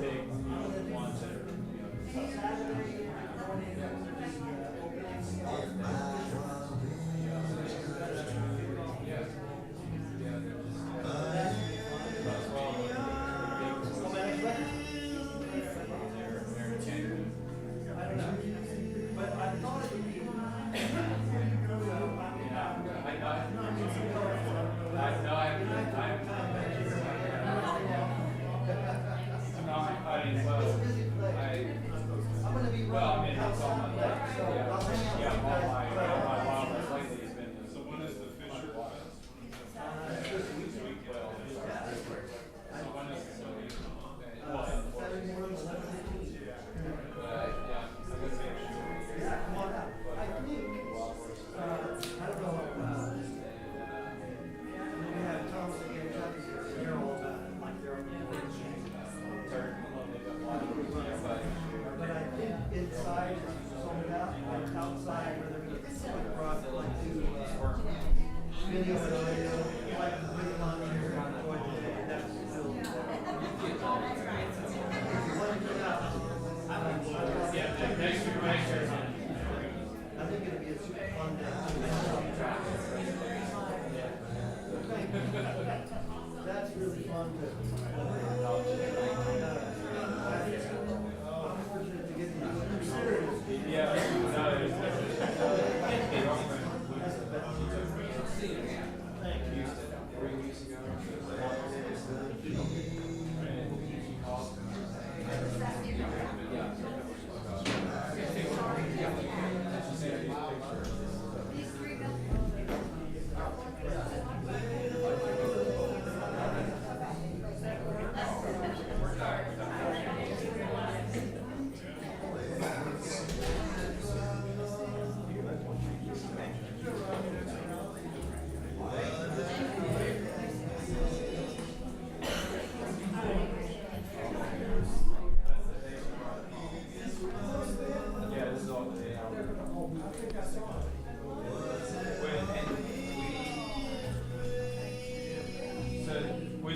Yeah.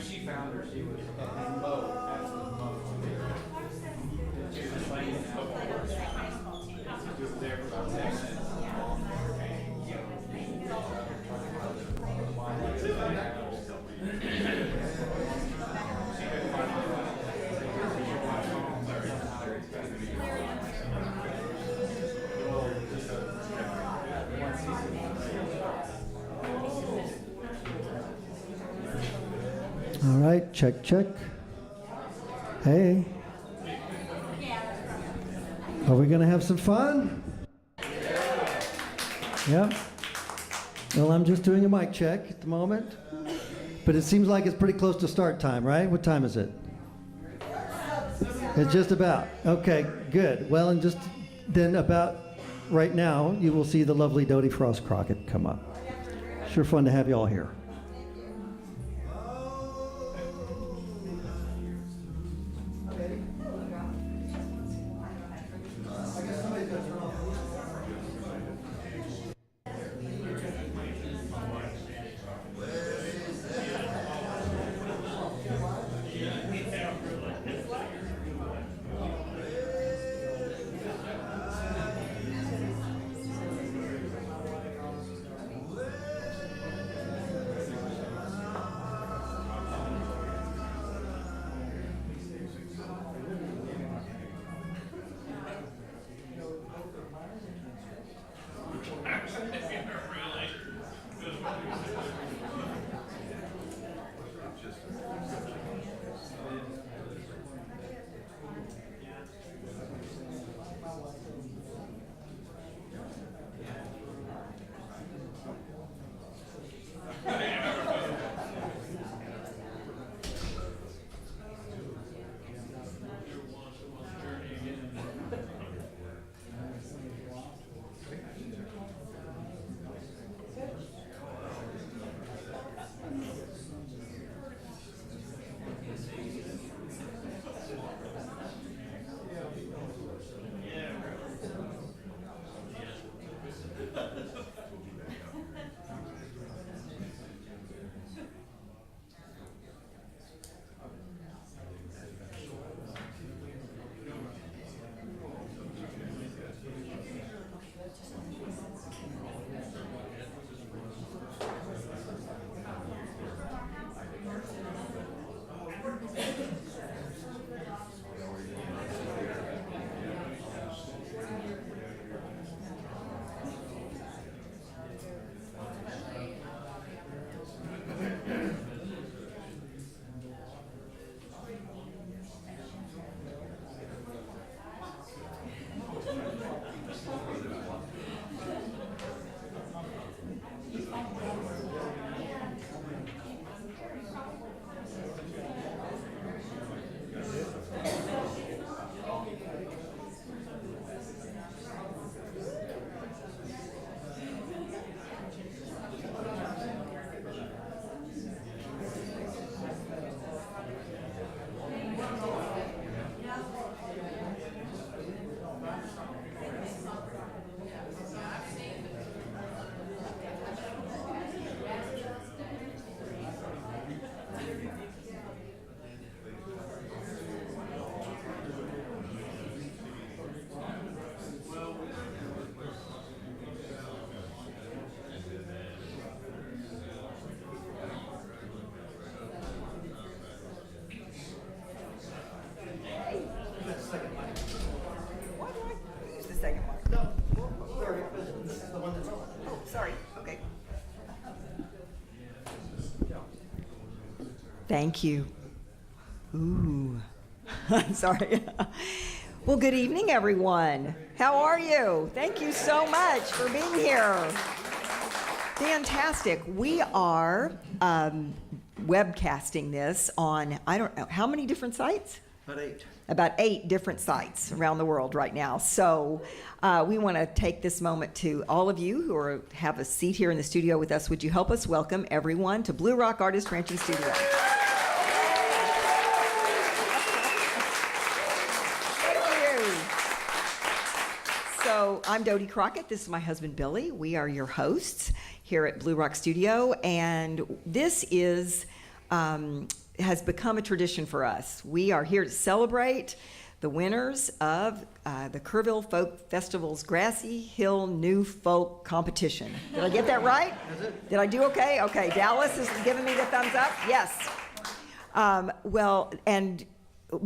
she found her, she was mowed, absolutely mowed. She was playing in She was there for about 10 minutes. All right, check, check. Hey. Are we going to have some fun? Yep. Well, I'm just doing a mic check at the moment. But it seems like it's pretty close to start time, right? What time is it? It's just about. Okay, good. Well, and just then about right now, you will see the lovely Dodie Frost Crockett come up. Sure fun to have you all here. Thank you. Ooh, sorry. Well, good evening, everyone. How are you? Thank you so much for being here. Fantastic. We are webcasting this on, I don't know, how many different sites? About 8 different sites around the world right now. So we want to take this moment to all of you who have a seat here in the studio with us. Would you help us welcome everyone to Blue Rock Artist Ranching Studio? So I'm Dodie Crockett. This is my husband, Billy. We are your hosts here at Blue Rock Studio. And this is has become a tradition for us. We are here to celebrate the winners of the Kerrville Folk Festival's Grassy Hill New Folk Competition. Did I get that right? Did I do okay? Okay, Dallas is giving me the thumbs up. Yes. Well, and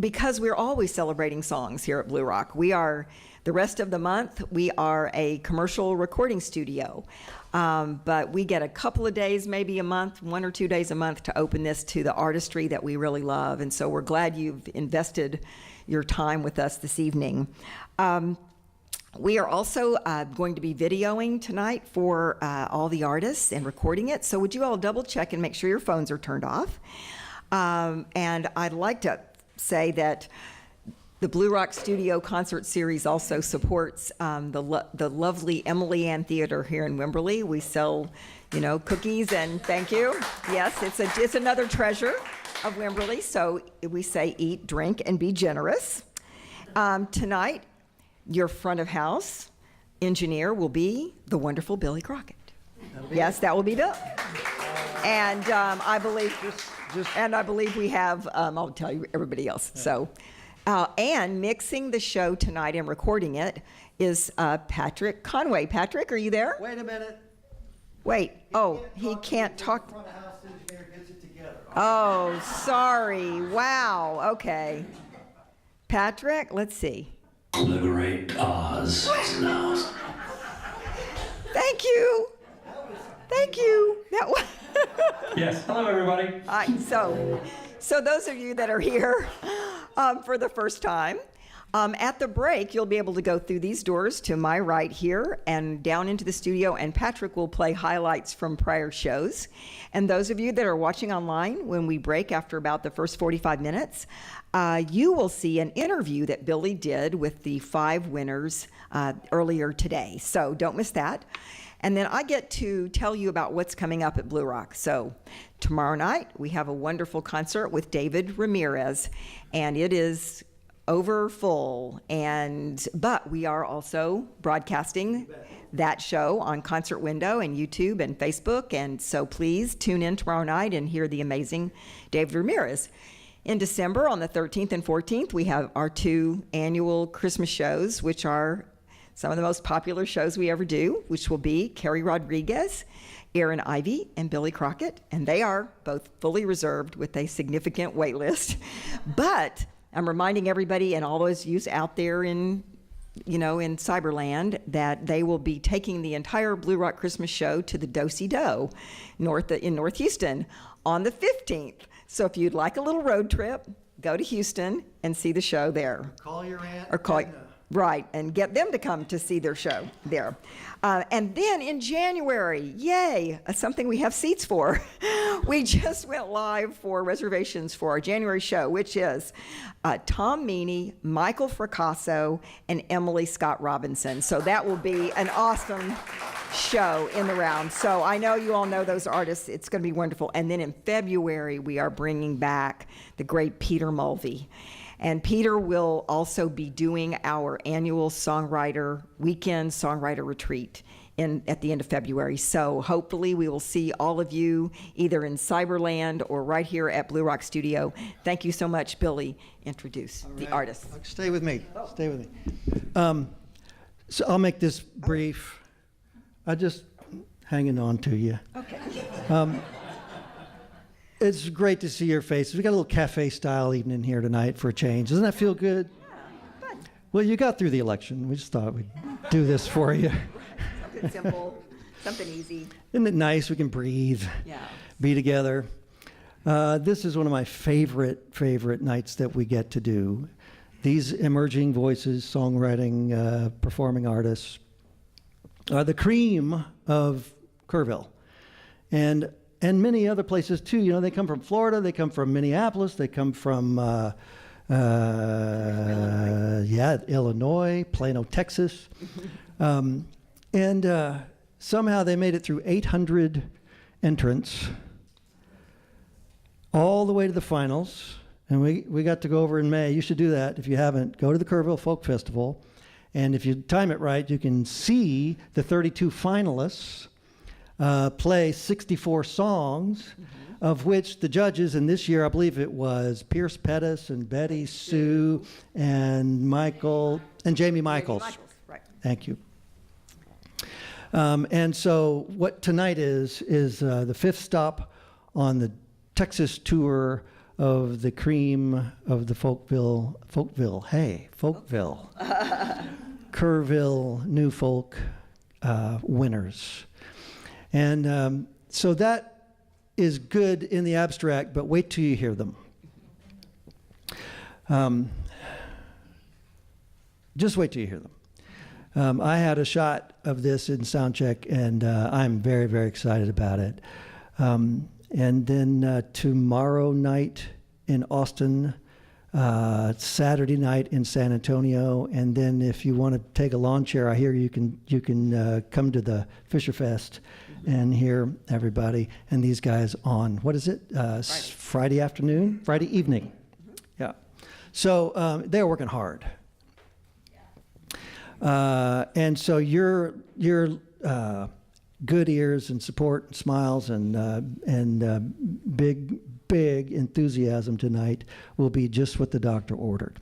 because we're always celebrating songs here at Blue Rock, the rest of the month, we are a commercial recording studio. But we get a couple of days, maybe a month, 1 or 2 days a month to open this to the artistry that we really love. And so we're glad you've invested your time with us this evening. We are also going to be videoing tonight for all the artists and recording it. So would you all double check and make sure your phones are turned off? And I'd like to say that the Blue Rock Studio Concert Series also supports the lovely Emily Ann Theater here in Wimberley. We sell, cookies, and thank you. Yes, it's another treasure of Wimberley. So we say eat, drink, and be generous. Tonight, your front of house engineer will be the wonderful Billy Crockett. Yes, that will be Bill. And I believe we have. I'll tell you everybody else. So. And mixing the show tonight and recording it is Patrick Conway. Patrick, are you there? Wait a minute. Wait. He can't talk. Front of house engineer gets it together. Oh, sorry. Wow. Okay. Patrick, let's see. The Great Oz is announced. Thank you. Thank you. That was. Yes. Hello, everybody. So those of you that are here for the first time, at the break, you'll be able to go through these doors to my right here and down into the studio, and Patrick will play highlights from prior shows. And those of you that are watching online, when we break after about the first 45 minutes, you will see an interview that Billy did with the 5 winners earlier today. So don't miss that. And then I get to tell you about what's coming up at Blue Rock. So tomorrow night, we have a wonderful concert with David Ramirez, and it is over full. But we are also broadcasting that show on Concert Window and YouTube and Facebook, and so please tune in tomorrow night and hear the amazing David Ramirez. In December, on the 13th and 14th, we have our 2 annual Christmas shows, which are some of the most popular shows we ever do, which will be Carrie Rodriguez, Aaron Ivey, and Billy Crockett, and they are both fully reserved with a significant wait list. But I'm reminding everybody and all those yous out there in Cyberland that they will be taking the entire Blue Rock Christmas show to the Do-Si-Do in North Houston on the 15th. So if you'd like a little road trip, go to Houston and see the show there. Call your aunt. Or call Right, and get them to come to see their show there. And then in January, yay, something we have seats for. We just went live for reservations for our January show, which is Tom Meany, Michael Fracasso, and Emily Scott Robinson. So that will be an awesome show in the round. So I know you all know those artists. It's going to be wonderful. And then in February, we are bringing back the great Peter Mulvey. And Peter will also be doing our annual songwriter weekend songwriter retreat at the end of February. So hopefully we will see all of you either in Cyberland or right here at Blue Rock Studio. Thank you so much, Billy. Introduce the artists. Stay with me. Stay with me. So I'll make this brief. I'm just hanging on to you. Okay. It's great to see your faces. We got a little cafe-style evening here tonight for a change. Doesn't that feel good? Yeah, fun. Well, you got through the election. We just thought we'd do this for you. Something simple, something easy. Isn't it nice? We can breathe, be together. This is one of my favorite nights that we get to do. These emerging voices, songwriting, performing artists, are the cream of Kerrville. And many other places too. You know, they come from Florida, they come from Minneapolis, they come from Illinois, Plano, Texas. And somehow they made it through 800 entrants all the way to the finals. And we got to go over in May. You should do that. If you haven't, go to the Kerrville Folk Festival. And if you time it right, you can see the 32 finalists play 64 songs of which the judges, and this year I believe it was Pierce Pettis and Betty Sue and Michael and Jamie Michaels. Right. Thank you. And so what tonight is the fifth stop on the Texas tour of the cream of the Folkville, Kerrville New Folk winners. And so that is good in the abstract, but wait till you hear them. Just wait till you hear them. I had a shot of this in soundcheck, and I'm very, very excited about it. And then tomorrow night in Austin, Saturday night in San Antonio, and then if you want to take a lawn chair, I hear you can come to the Fisher Fest and hear everybody and these guys on, what is it? Friday afternoon? Friday evening. Yeah. So they're working hard. And so your good ears and support and smiles and big enthusiasm tonight will be just what the doctor ordered.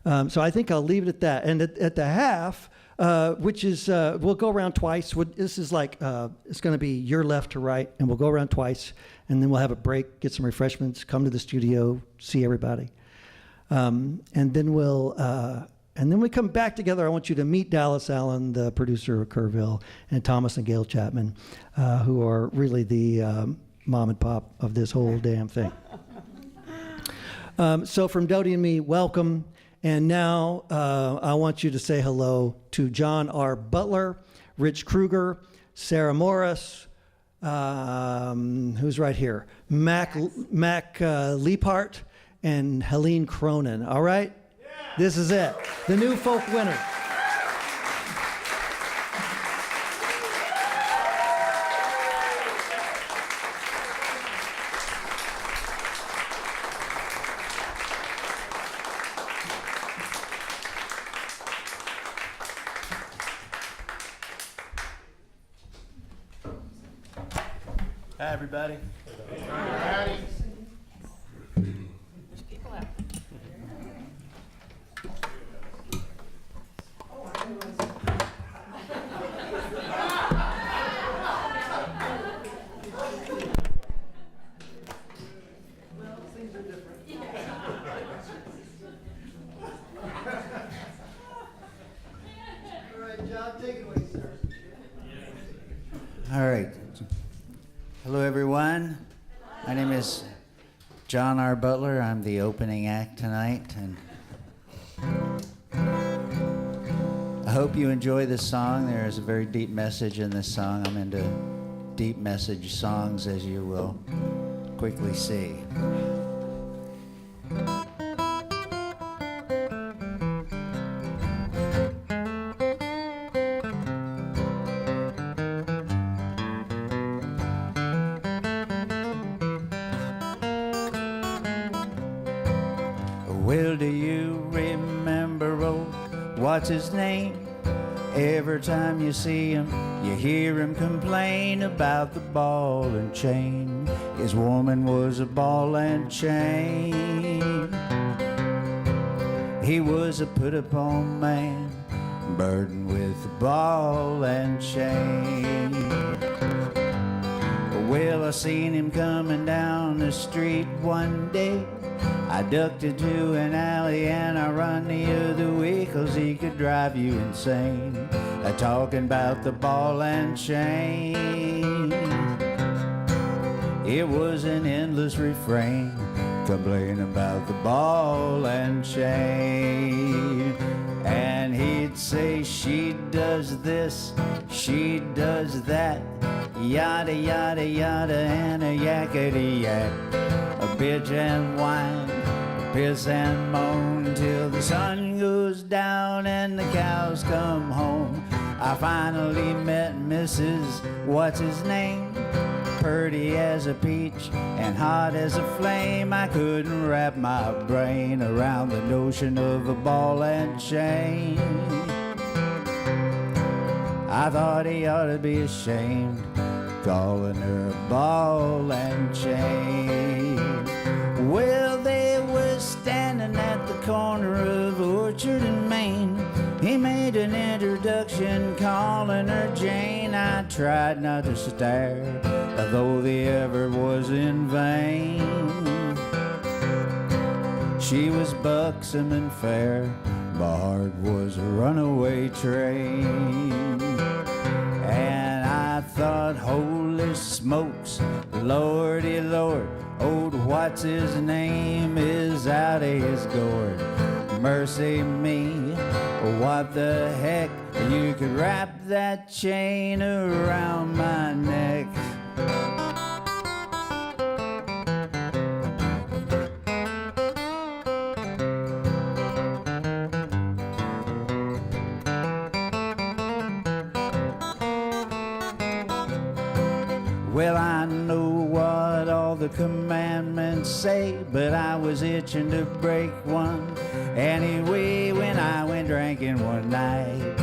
So I think I'll leave it at that. And at the half, which is, we'll go around twice. This is like, it's going to be your left to right, and we'll go around twice, and then we'll have a break, get some refreshments, come to the studio, see everybody. And then and then we come back together. I want you to meet Dallas Allen, the producer of Kerrville, and Thomas and Gail Chapman, who are really the mom and pop of this whole damn thing. So from Dodie and me, welcome. And now I want you to say hello to John R. Butler, Rich Krueger, Sarah Morris, who's right here, Mac Leaphart, and Helene Cronin. All right? This is it. The new folk winner. Hi, everybody. All right. Hello, everyone. My name is John R. Butler. I'm the opening act tonight, and I hope you enjoy this song. There is a very deep message in this song. I'm into deep message songs, as you will quickly see. Well, do you remember old what's his name? Every time you see him, you hear him complain about the ball and chain. His woman was a ball and chain. He was a put-upon man, burdened with the ball and chain. Well, I seen him coming down the street one day. I ducked into an alley and I run the other way, 'cause he could drive you insane, talking about the ball and chain. It was an endless refrain, complaining about the ball and chain. And he'd say, she does this, she does that, yada, yada, yada, and a yakety yak, a bitch and whine, piss and moan, till the sun goes down and the cows come home. I finally met Mrs. What's his name, pretty as a peach and hot as a flame. I couldn't wrap my brain around the notion of a ball and chain. I thought he ought to be ashamed, calling her a ball and chain. tried not to stare, though the effort was in vain. She was buxom and fair, my heart was a runaway train. And I thought, holy smokes, lordy lord, old what's his name is out of his gourd. Mercy me, what the heck, you could wrap that chain around my neck. Well, I know what all the commandments say, but I was itching to break one. Anyway, when I went drinking one night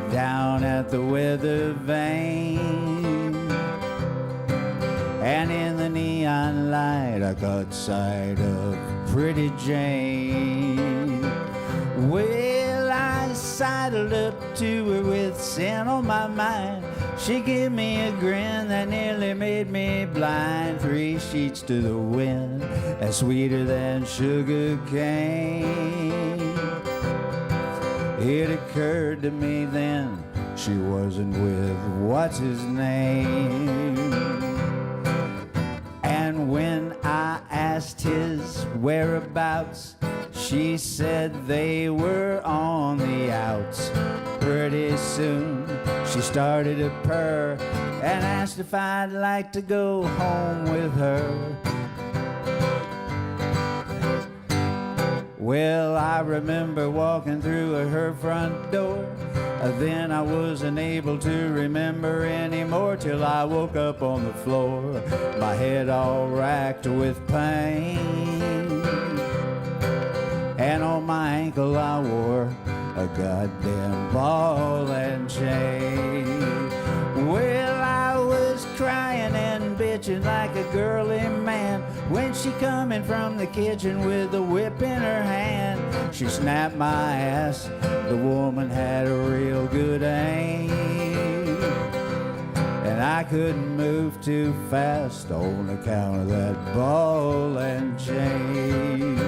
down at the weather vane, and in the neon light I caught sight of pretty Jane. Well, I sidled up to her with sin on my mind. She gave me a grin that nearly made me blind. 3 sheets to the wind, and sweeter than sugar cane. It occurred to me then she wasn't with what's his name. And when I asked his whereabouts, she said they were on the outs. Pretty soon she started to purr and asked if I'd like to go home with her. Well, I remember walking through her front door. Then I wasn't able to remember anymore till I woke up on the floor, my head all racked with pain. And on my ankle I wore a goddamn ball and chain. Well, I was crying and bitching like a girly man when she come in from the kitchen with a whip in her hand. She snapped my ass, the woman had a real good aim, and I couldn't move too fast on account of that ball and chain.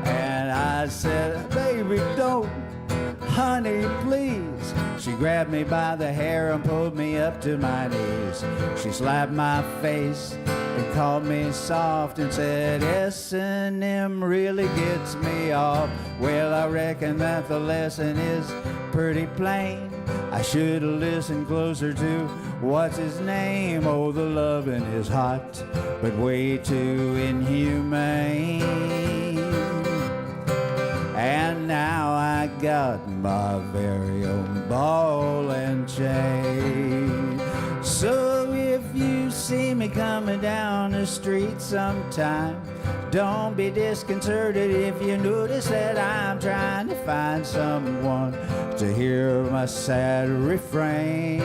And I said, baby, don't, honey, please. She grabbed me by the hair and pulled me up to my knees. She slapped my face and called me soft and said, S&M really gets me off. Well, I reckon that the lesson is pretty plain. I should have listened closer to what's his name. Oh, the loving is hot, but way too inhumane. And now I got my very own ball and chain. So if you see me coming down the street sometime, don't be disconcerted if you notice that I'm trying to find someone to hear my sad refrain.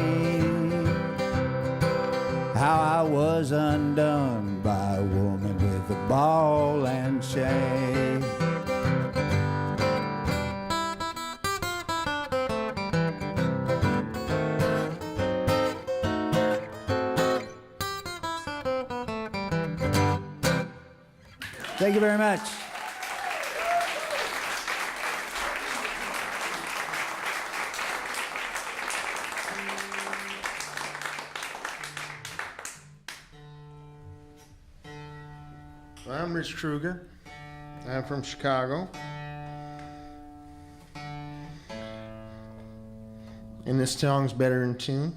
How I was undone by a woman with a ball and chain. Thank you very much. I'm Rich Krueger. I'm from Chicago. And this song's better in tune.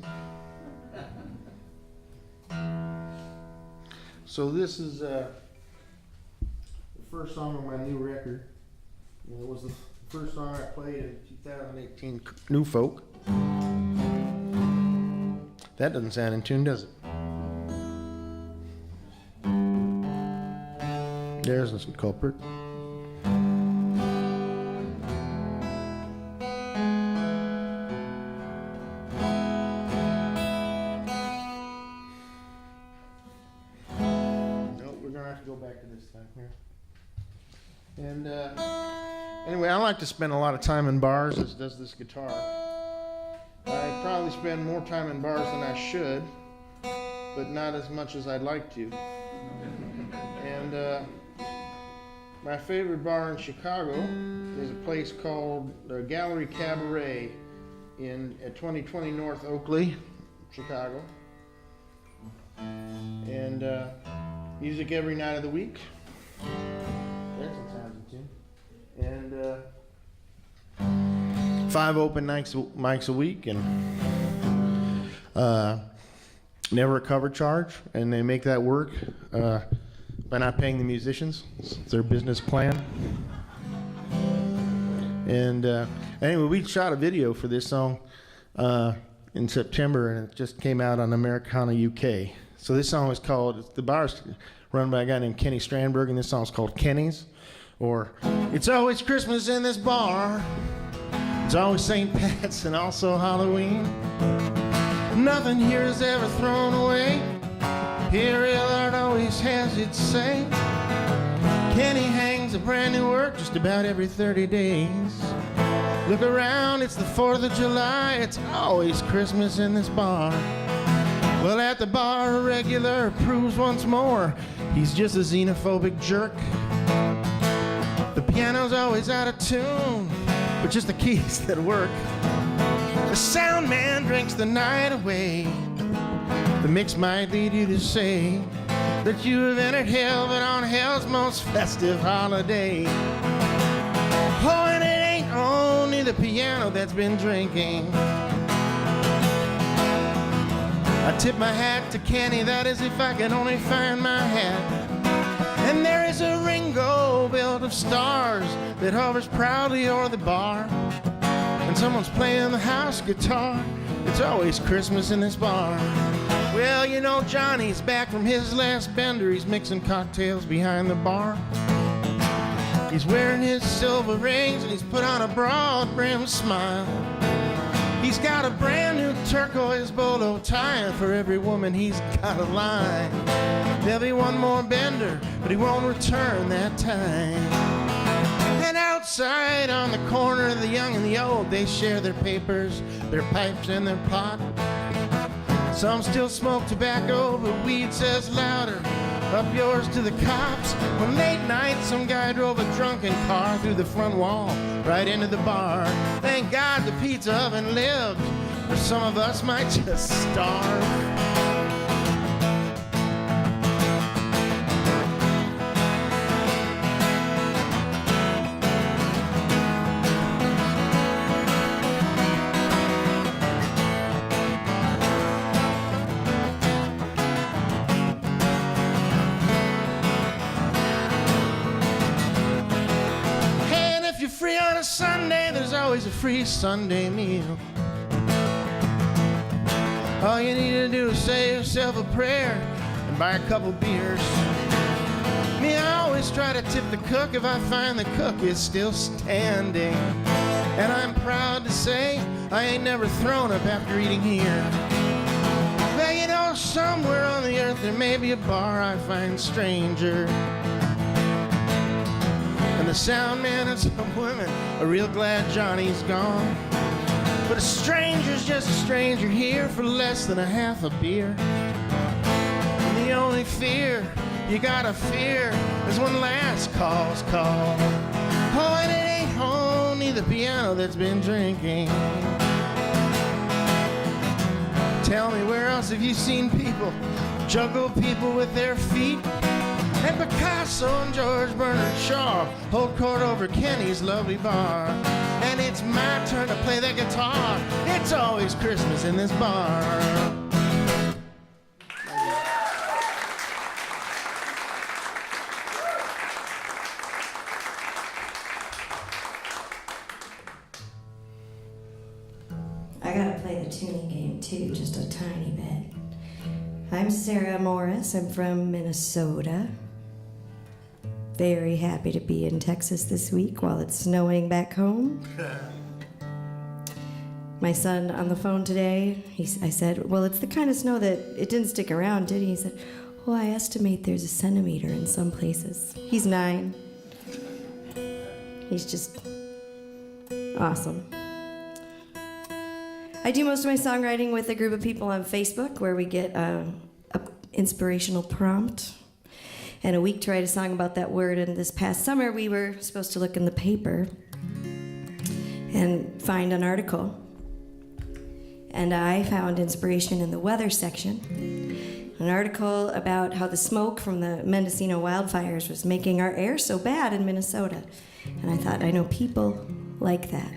So this is the first song on my new record. And it was the first song I played in 2018 New Folk. That doesn't sound in tune, does it? There's the culprit. Go back to this time here. And anyway, I like to spend a lot of time in bars, as does this guitar. I probably spend more time in bars than I should, but not as much as I'd like to. And my favorite bar in Chicago is a place called the Gallery Cabaret at 2020 North Oakley, Chicago. And music every night of the week. That's a time tune. And 5 open mics a week, and never a cover charge, and they make that work by not paying the musicians. It's their business plan. And anyway, we shot a video for this song in September, and it just came out on Americana UK. So this song is called, the bar's run by a guy named Kenny Strandberg, and this song's called Kenny's, or It's Always Christmas in This Bar. It's always St. Pat's and also Halloween. Nothing here is ever thrown away. Here Leaphart always has its say. Kenny hangs a brand new work just about every 30 days. Look around, it's the 4th of July. It's always Christmas in this bar. Well, at the bar, a regular proves once more he's just a xenophobic jerk. The piano's always out of tune, but just the keys that work. The sound man drinks the night away. The mix might lead you to say that you have entered hell, but on hell's most festive holiday. Oh, and it ain't only the piano that's been drinking. I tip my hat to Kenny, that is if I can only find my hat. And there is a Ringo built of stars that hovers proudly o'er the bar. And someone's playing the house guitar. It's always Christmas in this bar. Well, you know, Johnny's back from his last bender. He's mixing cocktails behind the bar. He's wearing his silver rings and he's put on a broad-brimmed smile. He's got a brand new turquoise bolo tie, and for every woman he's got a line. There'll be one more bender, but he won't return that time. And outside on the corner, the young and the old, they share their papers, their pipes, and their pot. Some still smoke tobacco, but weed says louder, up yours to the cops. One late night, some guy drove a drunken car through the front wall, right into the bar. Thank God the pizza oven lived, or some of us might just starve. Sunday, there's always a free Sunday meal. All you need to do is say yourself a prayer and buy a couple beers. Me, I always try to tip the cook if I find the cook is still standing. And I'm proud to say I ain't never thrown up after eating here. But you know, somewhere on the earth there may be a bar I find stranger. And the sound man and some women are real glad Johnny's gone. But a stranger's just a stranger here for less than a half a beer. And the only fear you gotta fear is when last call's called. Oh, and it ain't only the piano that's been drinking. Tell me, where else have you seen people juggle people with their feet? And Picasso and George Bernard Shaw hold court over Kenny's lovely bar. And it's my turn to play the guitar. It's always Christmas in this bar. I gotta play the tuning game too, just a tiny bit. I'm Sarah Morris. I'm from Minnesota. Very happy to be in Texas this week while it's snowing back home. My son on the phone today, I said, well, it's the kind of snow that it didn't stick around, did he? He said, well, I estimate there's a centimeter in some places. He's 9. He's just awesome. I do most of my songwriting with a group of people on Facebook where we get an inspirational prompt and a week to write a song about that word. And this past summer, we were supposed to look in the paper and find an article. And I found inspiration in the weather section. An article about how the smoke from the Mendocino wildfires was making our air so bad in Minnesota. And I thought, I know people like that.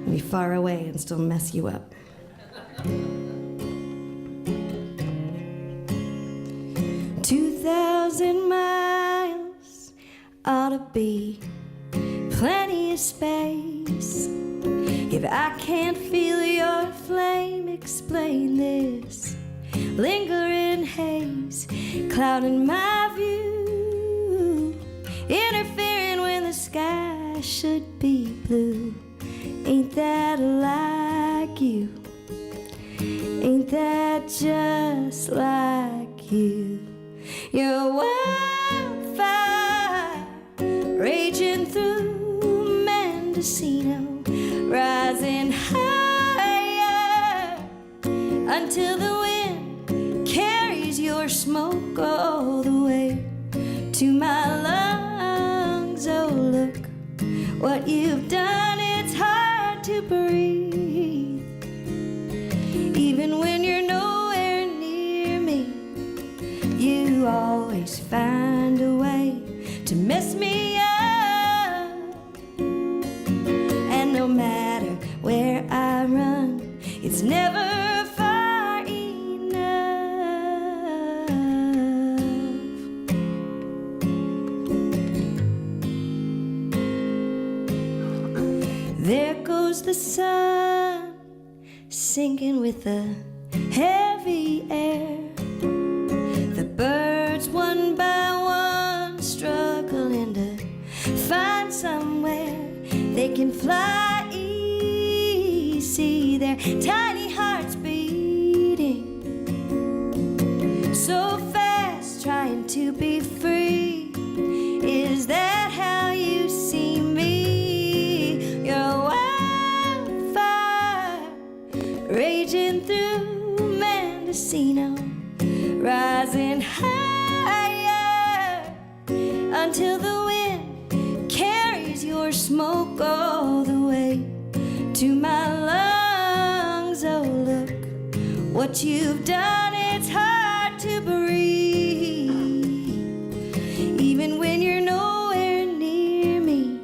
Be far away and still mess you up. 2,000 miles ought to be plenty of space. If I can't feel your flame, explain this. Lingering haze, clouding my view, interfering when the sky should be blue. Ain't that like you? Ain't that just like you? Your wildfire raging through Mendocino, rising higher until the wind carries your smoke all the way to my lungs. Oh, look what you've done, it's hard to breathe. Even when you're nowhere near me, you always find a way to mess me up. And no matter where I run, it's never far enough. There goes the sun, sinking with the heavy air. The birds one by one struggling to find somewhere they can fly easy. Their tiny hearts beating so fast, trying to be free. Is that how you see me? Your wildfire raging through Mendocino, rising higher until the wind carries your smoke all the way to my lungs. Oh, look what you've done, it's hard to breathe. Even when you're nowhere near me,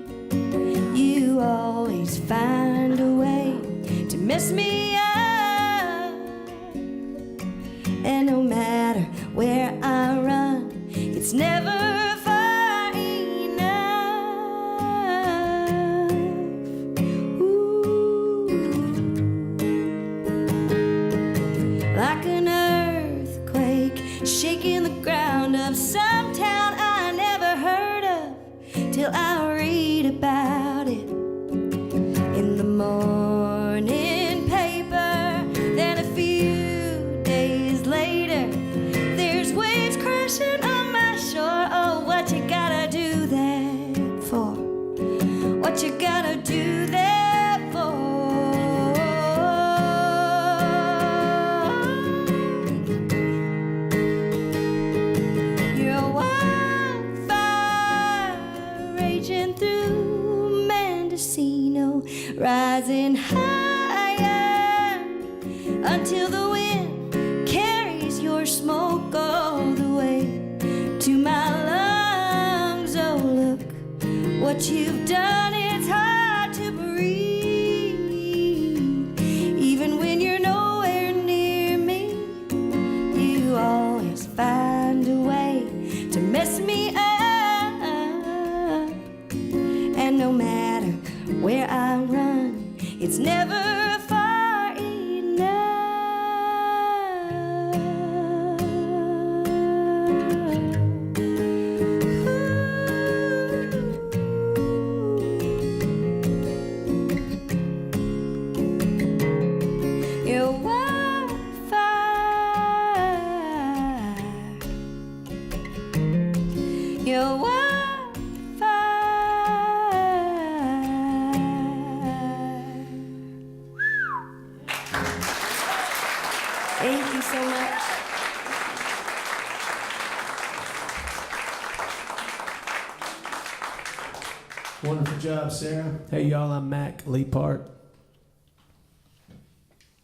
you always find a way to mess me up. And no matter where I run, it's never far enough. Ooh. Like an earthquake shaking the ground of some town I never heard of till I read about it in the morning paper. Then a few days later, there's waves crashing on my shore. Oh, what you gotta do that for? What you gotta do that for? Your wildfire raging through Mendocino, rising higher until the wind carries your smoke all the way to my lungs. Oh, look what you've done, it's hard to breathe. Even when you're nowhere near me, you always find a way to mess me up. And no matter where I run, it's never far enough. Your wildfire, your wildfire. Wonderful job, Sarah. Hey, y'all, I'm Mac Leaphart.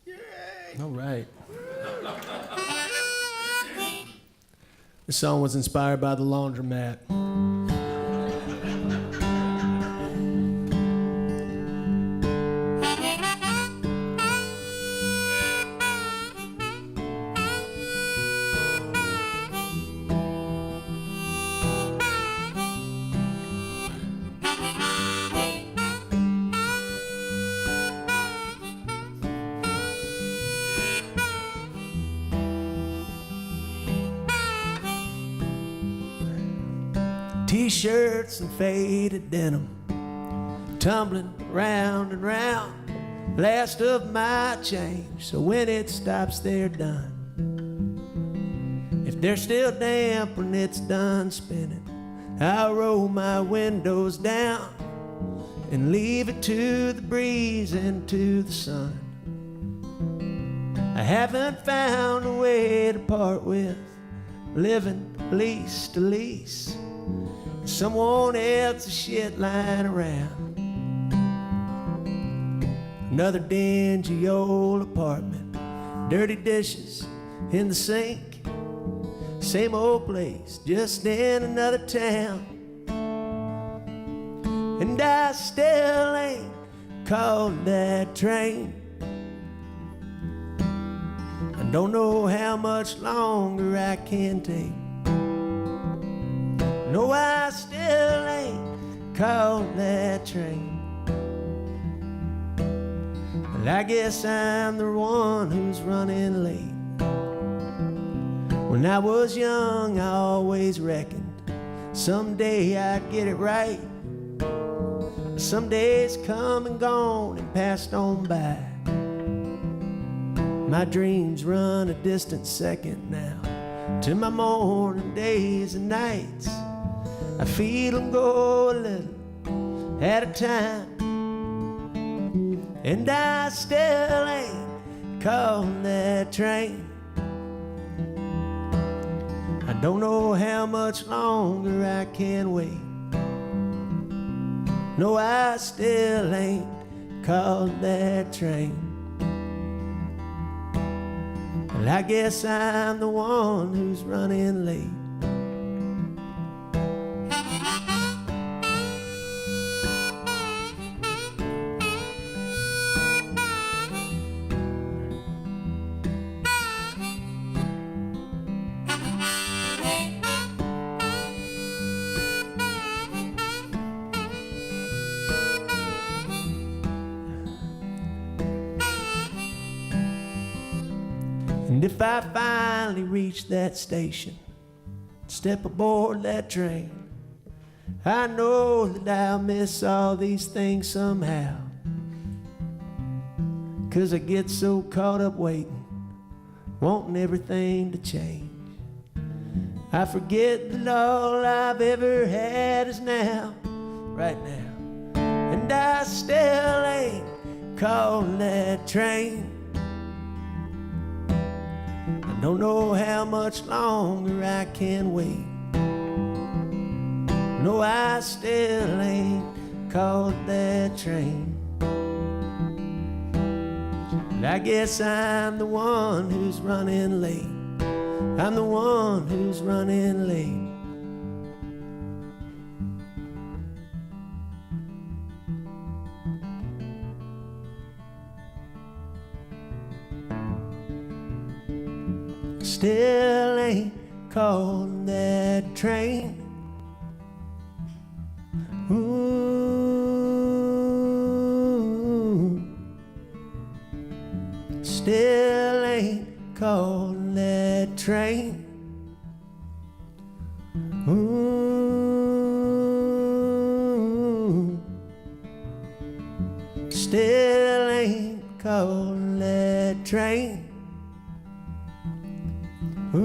Yay! All right. This song was inspired by the laundromat. T-shirts and faded denim, tumbling round and round, last of my change, so when it stops they're done. If they're still damp when it's done spinning, I'll roll my windows down and leave it to the breeze and to the sun. I haven't found a way to part with living lease to lease, someone else's shit lying around. Another dingy old apartment, dirty dishes in the sink, same old place, just in another town. And I still ain't caught that train. I don't know how much longer I can take. No, I still ain't caught that train. Well, I guess I'm the one who's running late. When I was young, I always reckoned someday I'd get it right. Some days come and gone and passed on by. My dreams run a distant second now to my morning days and nights. I feel them go a little at a time, and I still ain't caught that train. I don't know how much longer I can wait. No, I still ain't caught that train. Well, I guess I'm the one who's running late. And if I finally reach that station, step aboard that train, I know that I'll miss all these things somehow. 'Cause I get so caught up waiting, wanting everything to change. I forget that all I've ever had is now, right now. And I still ain't caught that train. Don't know how much longer I can wait. No, I still ain't caught that train. And I guess I'm the one who's running late. I'm the one who's running late. Still ain't caught that train. Ooh. Still ain't caught that train. Ooh. Still ain't caught that train. Ooh,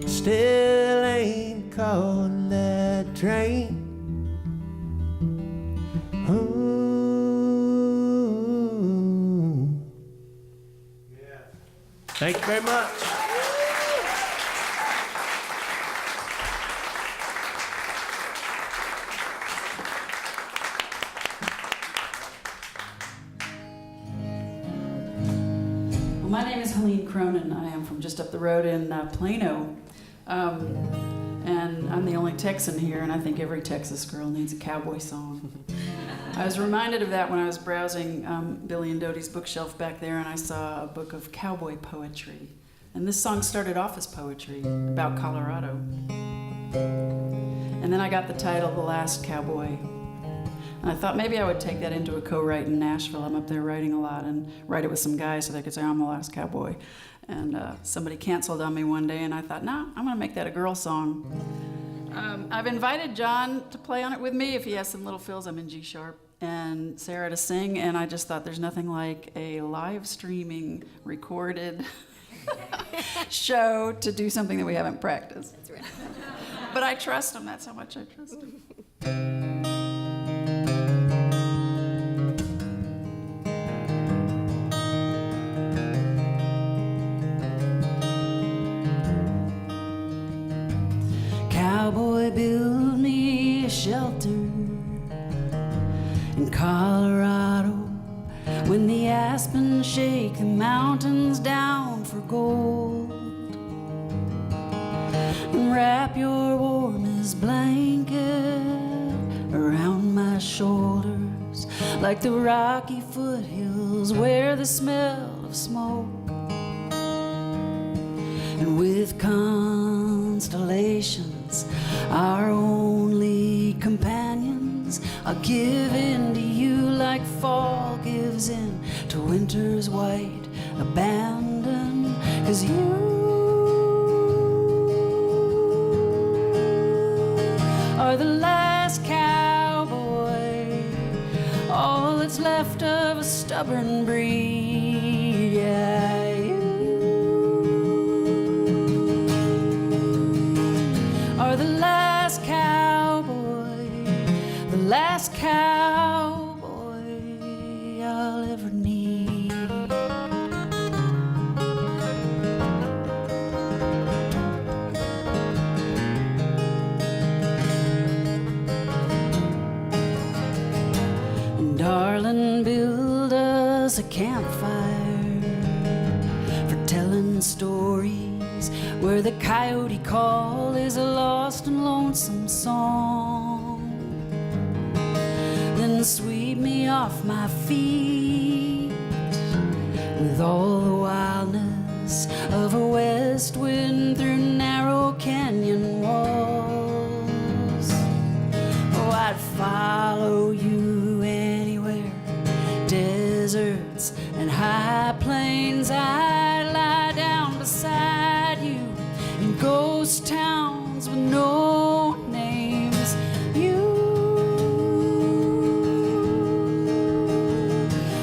still ain't caught that train. Ooh. Yeah. Thank you very much. My name is Helene Cronin. I am from just up the road in Plano. And I'm the only Texan here, and I think every Texas girl needs a cowboy song. I was reminded of that when I was browsing Billy and Dodie's bookshelf back there, and I saw a book of cowboy poetry. And this song started off as poetry about Colorado. And then I got the title, The Last Cowboy. And I thought maybe I would take that into a co-write in Nashville. I'm up there writing a lot, and write it with some guys so they could say, I'm the last cowboy. And somebody canceled on me one day, and I thought, nah, I'm gonna make that a girl song. I've invited John to play on it with me if he has some little fills. I'm in G sharp, and Sarah to sing, and I just thought there's nothing like a live streaming, recorded show to do something that we haven't practiced. That's right. But I trust him, that's how much I trust him. Cowboy, build me a shelter in Colorado when the aspens shake the mountains down for gold, and wrap your warmest blanket around my shoulders like the rocky foothills where the smell of smoke, and with constellations, our only companions, I'll give in to you like fall gives in to winter's white abandon. 'Cause you are the last cowboy, all that's left of a stubborn breed. Yeah, you are the last cowboy, the last cowboy I'll ever need. And darling, build us a campfire for telling stories where the coyote call is a lost and lonesome song. Then sweep me off my feet with all the wildness of a west wind through narrow canyon walls. Oh, I'd follow you anywhere, deserts and high plains. I'd lie down beside you in ghost towns with no names. You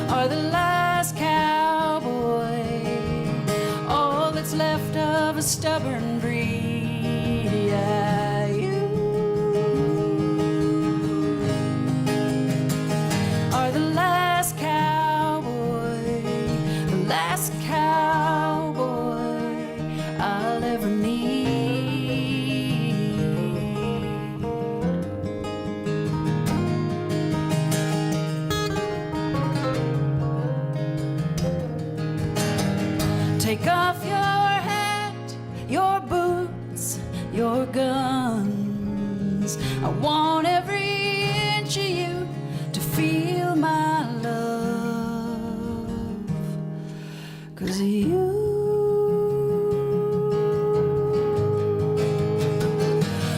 are the last cowboy, all that's left of a stubborn breed. Yeah, you are the last cowboy, the last cowboy I'll ever need. Take off your hat, your boots, your guns. I want every inch of you to feel my love. 'Cause you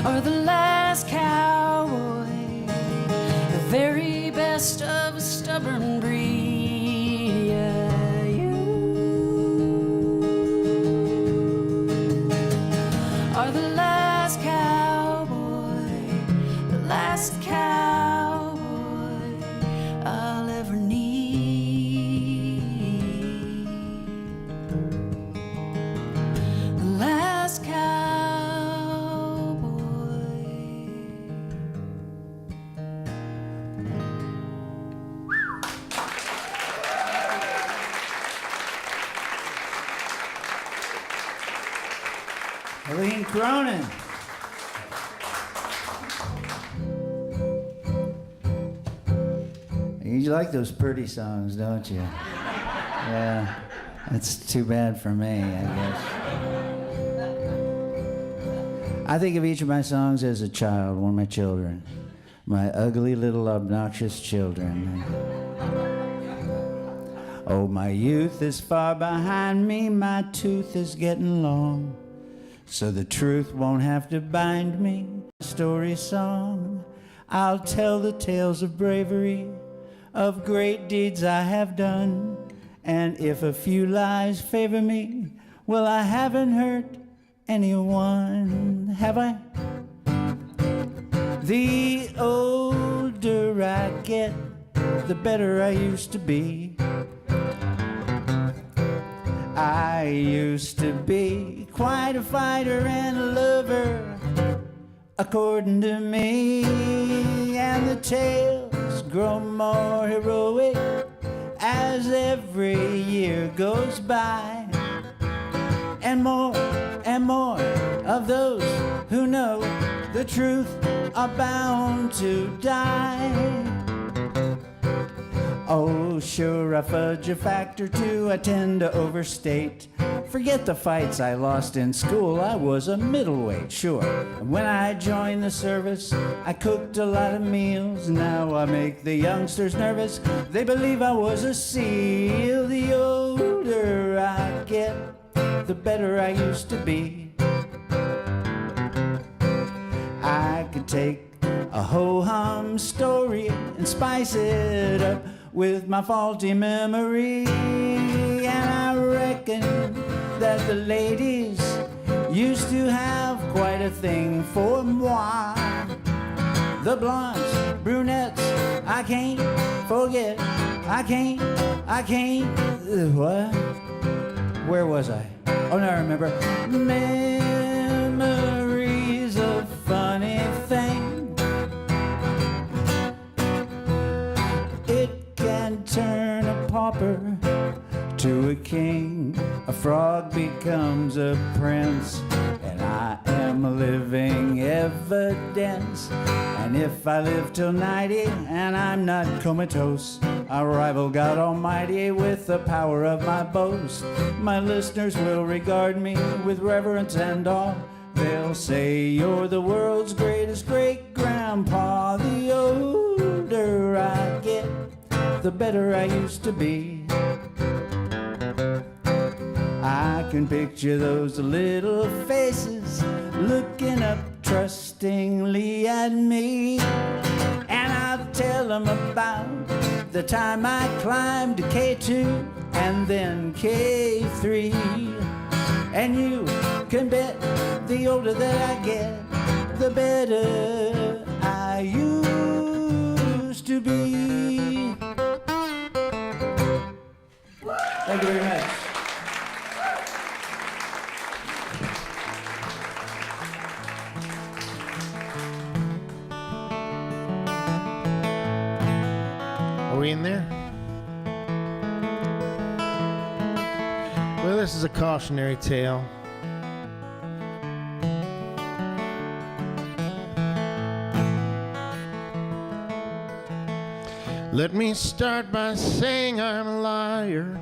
are the last cowboy, the very best of a stubborn breed. Yeah, you are the last cowboy, the last cowboy I'll ever need. The last cowboy. Helene Cronin. You like those pretty songs, don't you? Yeah. That's too bad for me, I guess. I think of each of my songs as a child, one of my children. My ugly little obnoxious children. Oh, my youth is far behind me, my tooth is getting long, so the truth won't have to bind me. Story song, I'll tell the tales of bravery, of great deeds I have done, and if a few lies favor me, well, I haven't hurt anyone, have I? The older I get, the better I used to be. I used to be quite a fighter and a lover, according to me, and the tales grow more heroic as every year goes by, and more of those who know the truth are bound to die. Oh, sure, I fudge a fact or two, I tend to overstate. Forget the fights I lost in school, I was a middleweight, sure. And when I joined the service, I cooked a lot of meals. Now I make the youngsters nervous, they believe I was a SEAL. The older I get, the better I used to be. I could take a ho-hum story and spice it up with my faulty memory, and I reckon that the ladies used to have quite a thing for moi. The blondes, brunettes, I can't forget, I can't, what? Where was I? Oh, no, I remember. Memory's a funny thing. Turn a pauper to a king, a frog becomes a prince, and I am living evidence. And if I live till 90 and I'm not comatose, I'll rival God Almighty with the power of my boast. My listeners will regard me with reverence and awe. They'll say you're the world's greatest great-grandpa. The older I get, the better I used to be. I can picture those little faces looking up trustingly at me, and I'll tell them about the time I climbed to K2 and then K3. And you can bet the older that I get, the better I used to be. Thank you very much. Are we in there? Well, this is a cautionary tale. Let me start by saying I'm a liar.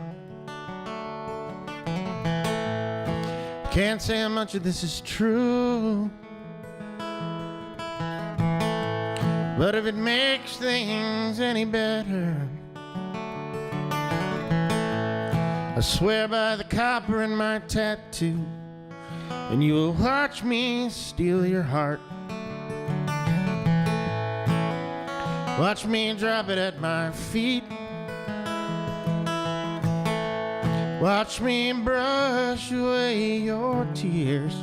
Can't say how much of this is true, but if it makes things any better, I swear by the copper in my tattoo, and you will watch me steal your heart. Watch me drop it at my feet. Watch me brush away your tears.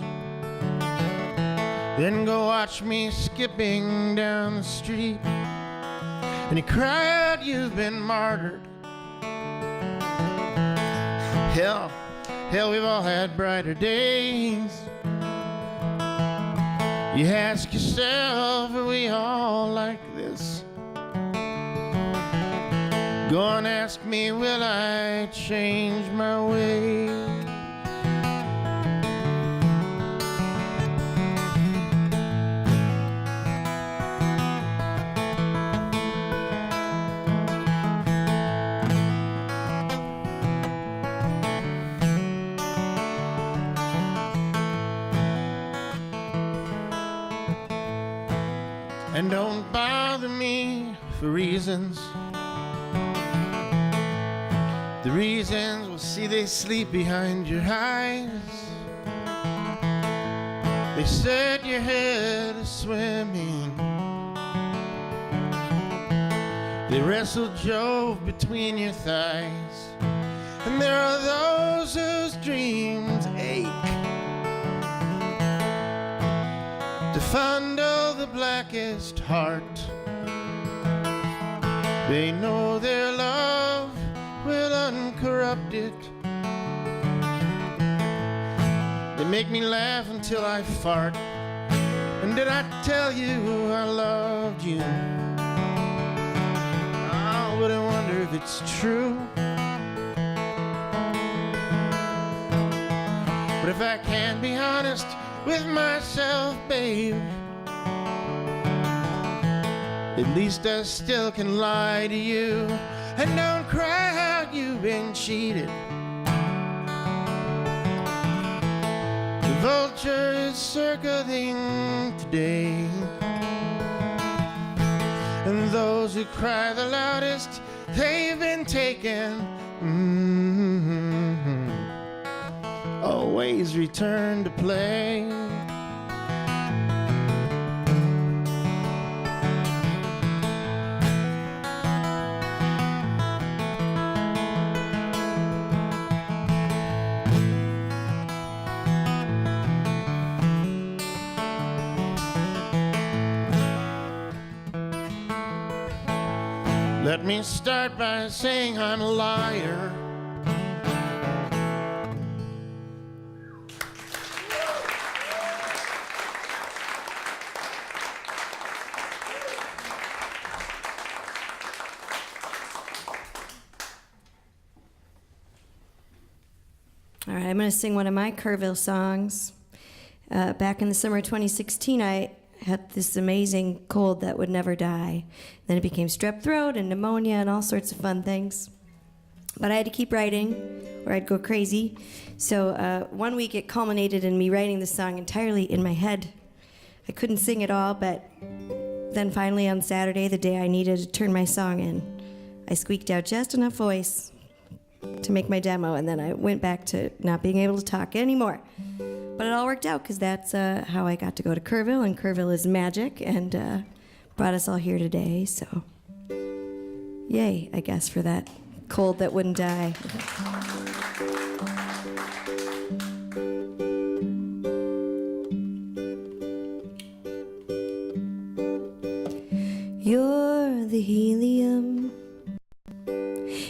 Then go watch me skipping down the street, and you cry out you've been martyred. Hell, we've all had brighter days. You ask yourself, are we all like this? Go and ask me, will I change my way? and don't bother me for reasons. The reasons, well, see, they sleep behind your eyes. They said your head is swimming. They wrestle Jove between your thighs. And there are those whose dreams ache to fondle the blackest heart. They know their love will uncorrupt it. They make me laugh until I fart. And did I tell you I loved you? I wouldn't wonder if it's true. But if I can't be honest with myself, babe, at least I still can lie to you. And don't cry out you've been cheated. The vulture is circling today, and those who cry the loudest, they've been taken. Always return to play. Let me start by saying I'm a liar. All right, I'm going to sing one of my Kerrville songs. Back in the summer of 2016, I had this amazing cold that would never die. Then it became strep throat and pneumonia and all sorts of fun things. But I had to keep writing or I'd go crazy. So one week it culminated in me writing the song entirely in my head. I couldn't sing at all, but then finally on Saturday, the day I needed to turn my song in, I squeaked out just enough voice to make my demo, and then I went back to not being able to talk anymore. But it all worked out because that's how I got to go to Kerrville, and Kerrville is magic and brought us all here today. So, yay, I guess, for that cold that wouldn't die. You're the helium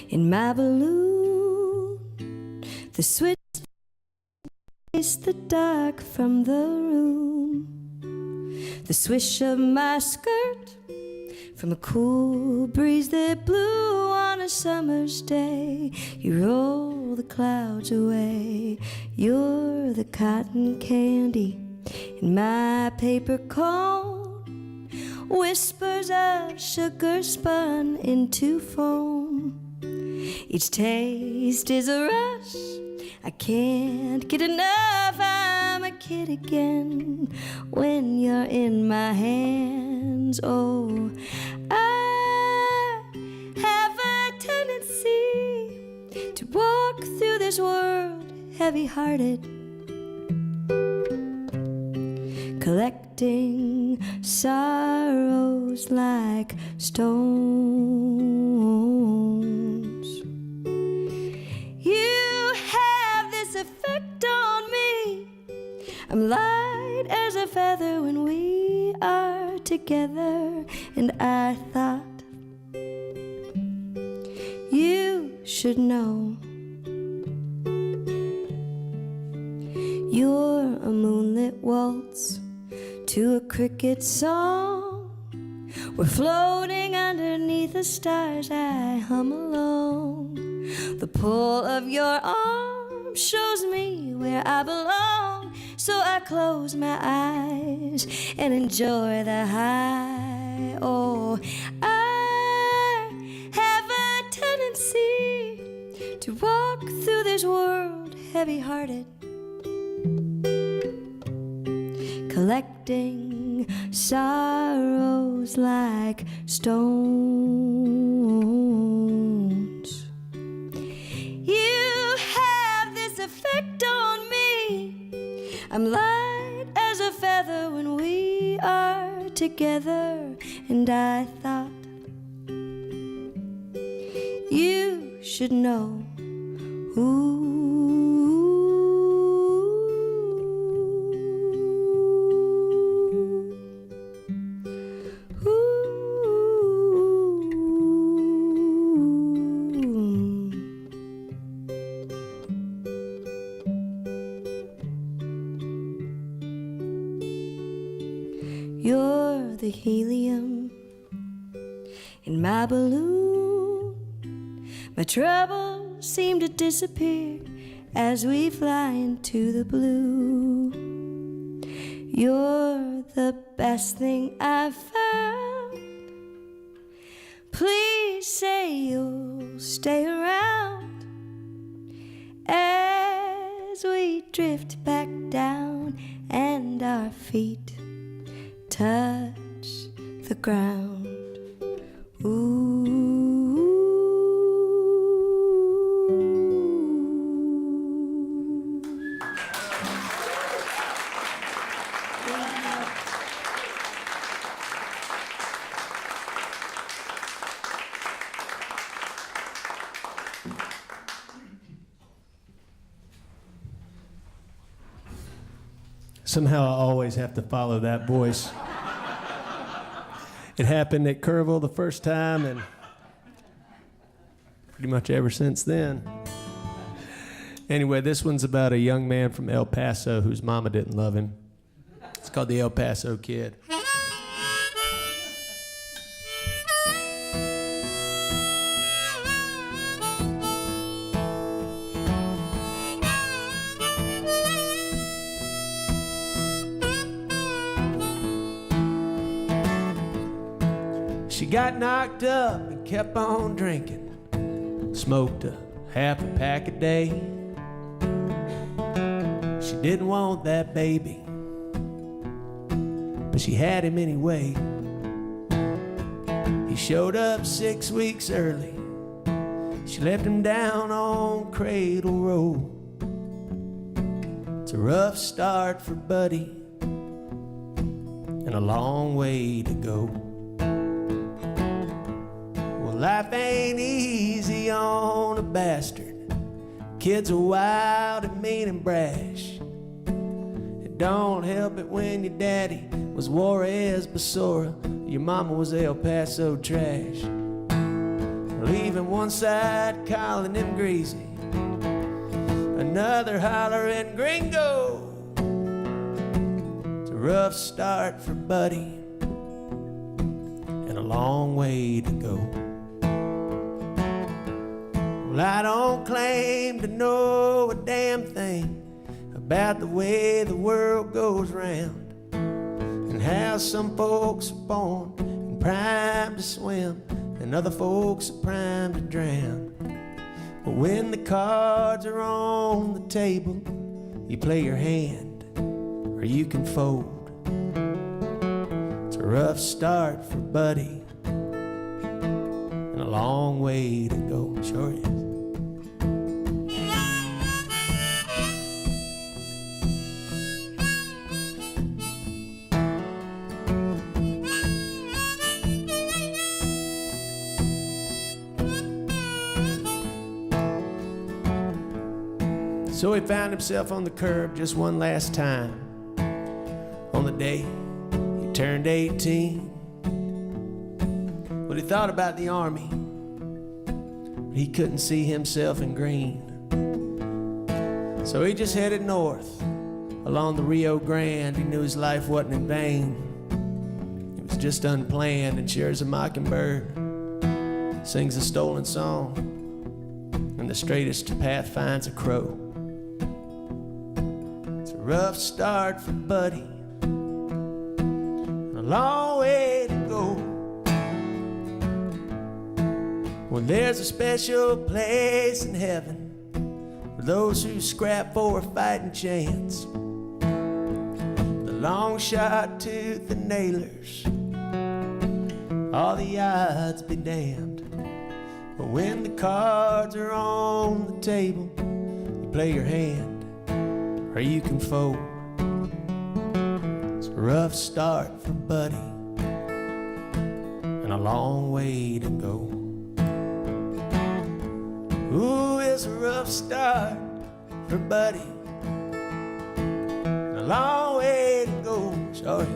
in my balloon, the switch is the dark from the room, the swish of my skirt from a cool breeze that blew on a summer's day. You roll the clouds away. You're the cotton candy in my paper cone, whispers of sugar spun into foam. Each taste is a rush, I can't get enough. I'm a kid again when you're in my hands. Oh, I have a tendency to walk through this world heavy-hearted, collecting sorrows like stones. You have this effect on me. I'm light as a feather when we are together, and I thought you should know. You're a moonlit waltz to a cricket song. We're floating underneath the stars, I hum along. The pull of your arm shows me where I belong, so I close my eyes and enjoy the high. Oh, I have a tendency to walk through this world heavy-hearted, collecting sorrows like stones. You have this effect on me. I'm light as a feather when we are together, and I thought you should know. Ooh. You're the helium in my balloon. My troubles seem to disappear as we fly into the blue. You're the best thing I've found. Please say you'll stay around as we drift back down and our feet touch the ground. Ooh. Somehow I always have to follow that voice. It happened at Kerrville the first time, and pretty much ever since then. Anyway, this one's about a young man from El Paso whose mama didn't love him. It's called the El Paso Kid. She got knocked up and kept on drinking. Smoked a half a pack a day. She didn't want that baby, but she had him anyway. He showed up 6 weeks early. She left him down on Cradle Road. It's a rough start for Buddy and a long way to go. Life ain't easy on a bastard. Kids are wild and mean and brash. It don't help it when your daddy was Juarez Basora, your mama was El Paso trash. Leaving one side calling him greasy, another hollering gringo. It's a rough start for Buddy and a long way to go. Well, I don't claim to know a damn thing about the way the world goes round, and how some folks are born and primed to swim and other folks are primed to drown. But when the cards are on the table, you play your hand or you can fold. It's a rough start for Buddy and a long way to go. Sure is. So he found himself on the curb just one last time on the day he turned 18. Well, he thought about the army, but he couldn't see himself in green. So he just headed north along the Rio Grande. He knew his life wasn't in vain. It was just unplanned, and sure as a mockingbird sings a stolen song, and the straightest path finds a crow. Rough start for Buddy, and a long way to go. Well, there's a special place in heaven for those who scrap for a fighting chance. The long shot tooth and nailers. All the odds be damned. But when the cards are on the table, you play your hand, or you can fold. It's a rough start for Buddy, and a long way to go. Ooh, it's a rough start for Buddy, and a long way to go. Sure is.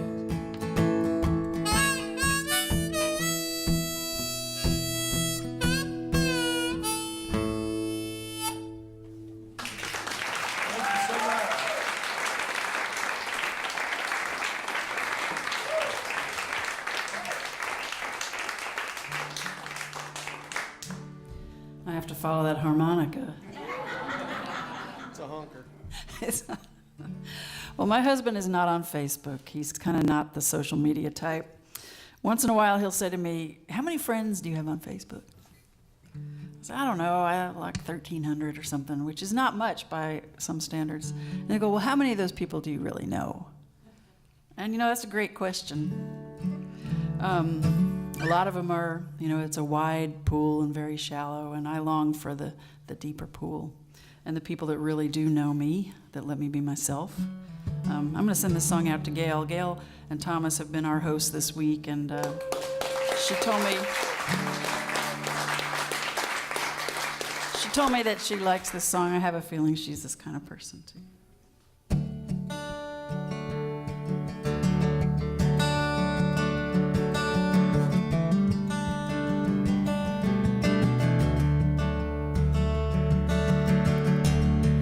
I have to follow that harmonica. It's a honker. Well, my husband is not on Facebook. He's kind of not the social media type. Once in a while, he'll say to me, "How many friends do you have on Facebook?" I say, "I don't know, I have like 1,300 or something," which is not much by some standards. And they go, "Well, how many of those people do you really know?" And that's a great question. A lot of them are, it's a wide pool and very shallow, and I long for the deeper pool and the people that really do know me, that let me be myself. I'm going to send this song out to Gail. Gail and Thomas have been our hosts this week, and she told me that she likes this song. I have a feeling she's this kind of person, too.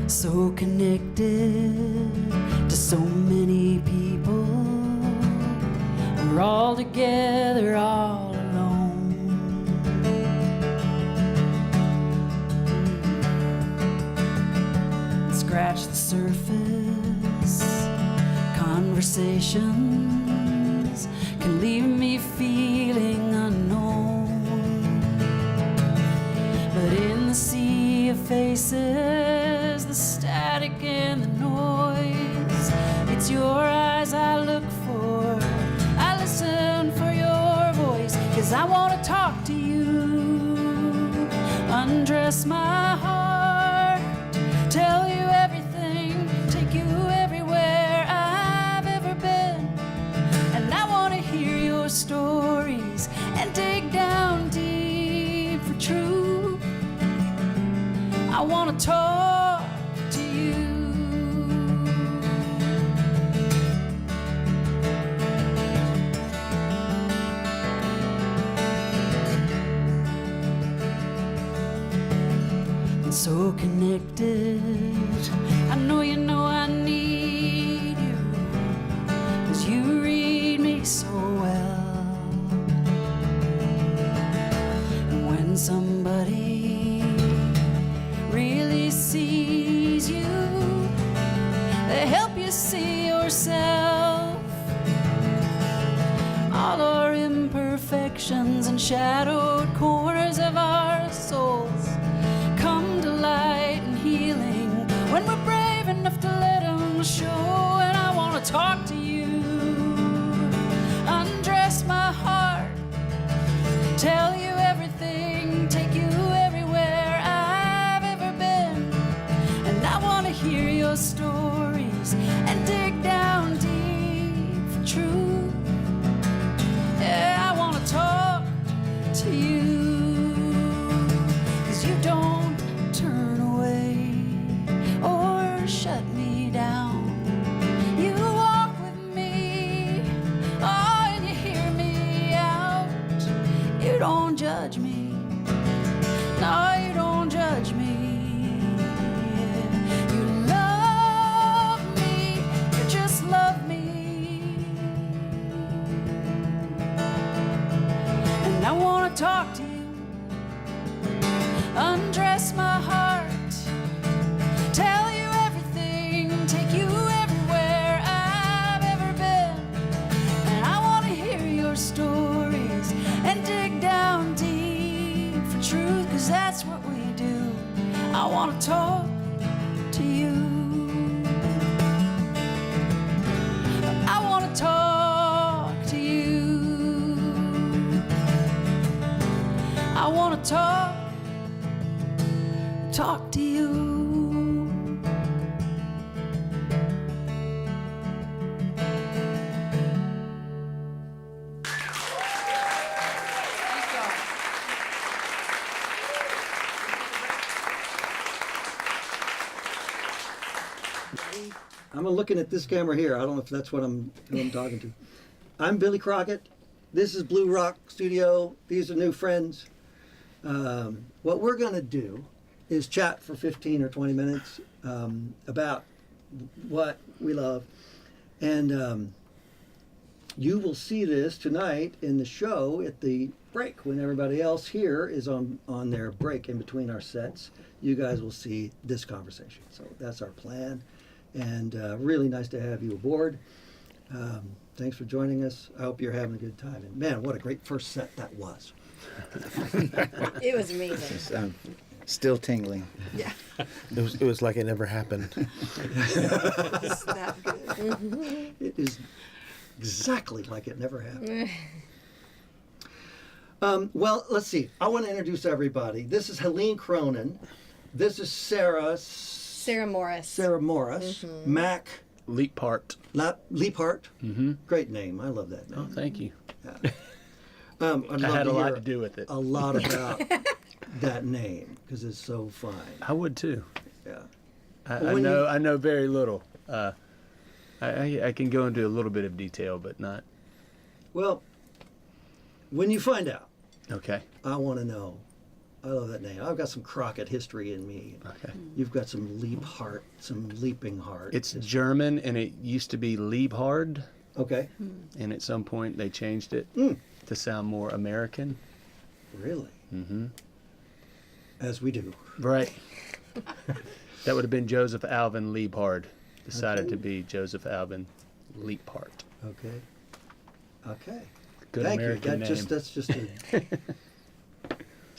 So connected to so many people, we're all together, all alone. Scratch the surface, conversations can leave me feeling unknown. But in the sea of faces, the static and the noise, it's your eyes I look for. I listen for your voice, 'cause I want to talk to you, undress my heart, tell you everything, take you everywhere I've ever been. And I want to hear your stories and dig down deep for truth. I want to talk to you. And so connected, I know you know I need you, 'cause you read me so well. And when somebody really sees you, they help you see yourself. All our imperfections and shadowed corners of our souls come to light and healing when we're brave enough to let them show. And I want to talk to you, undress my heart, tell you everything, take you everywhere I've ever been. And I want to hear your stories and dig down deep for truth. Yeah, I want to talk to you, 'cause you don't turn away or shut me down. You walk with me, oh, and you hear me out. You don't judge me, no, you don't judge me. You love me, you just love me. And I want to talk to you, undress my heart, tell you everything, take you everywhere I've ever been. And I want to hear your stories and dig down deep for truth, 'cause that's what we do. I want to talk to you. I I'm looking at this camera here. I don't know if that's what who I'm talking to. I'm Billy Crockett. This is Blue Rock Studio. These are new friends. What we're going to do is chat for 15 or 20 minutes about what we love. And you will see this tonight in the show at the break when everybody else here is on their break in between our sets. You guys will see this conversation. So that's our plan. And really nice to have you aboard. Thanks for joining us. I hope you're having a good time. And man, what a great first set that was. It was amazing. I'm still tingling. Yeah. It was like it never happened. It's that good. It is exactly like it never happened. Well, let's see. I want to introduce everybody. This is Helene Cronin. This is Sarah Morris. Mac Leaphart. Leaphart. Mm-hmm. Great name. I love that name. Oh, thank you. Yeah. I'd love I had to a lot hear to do with it. a lot about that name because it's so fun. I would too. Yeah. I know very little. I can go into a little bit of detail, but not. Well, when you find out, Okay. I want to know. I love that name. I've got some Crockett history in me. Okay. You've got some Leaphart, some leaping heart. It's German, and it used to be Leaphart, Okay. and at some point they changed it to sound more American. Really? Mm-hmm. As we do. Right. That would have been Joseph Alvin Leaphart. Decided to be Joseph Alvin Leaphart. Okay. Okay. Good Thank American you. name. That's just a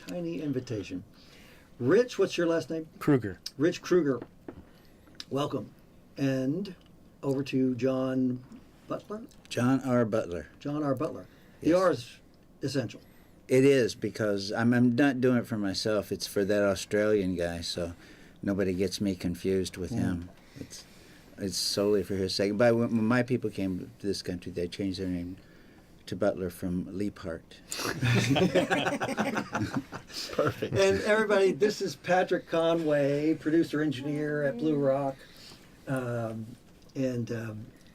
tiny invitation. Rich, what's your last name? Krueger. Rich Krueger. Welcome. And over to John Butler. John R. Butler. John R. Butler. The Yes. R is essential. It is, because I'm not doing it for myself. It's for that Australian guy, so nobody gets me confused with him. It's solely for his sake. But when my people came to this country, they changed their name to Butler from Leaphart. Perfect. And everybody, this is Patrick Conway, producer engineer at Blue Rock.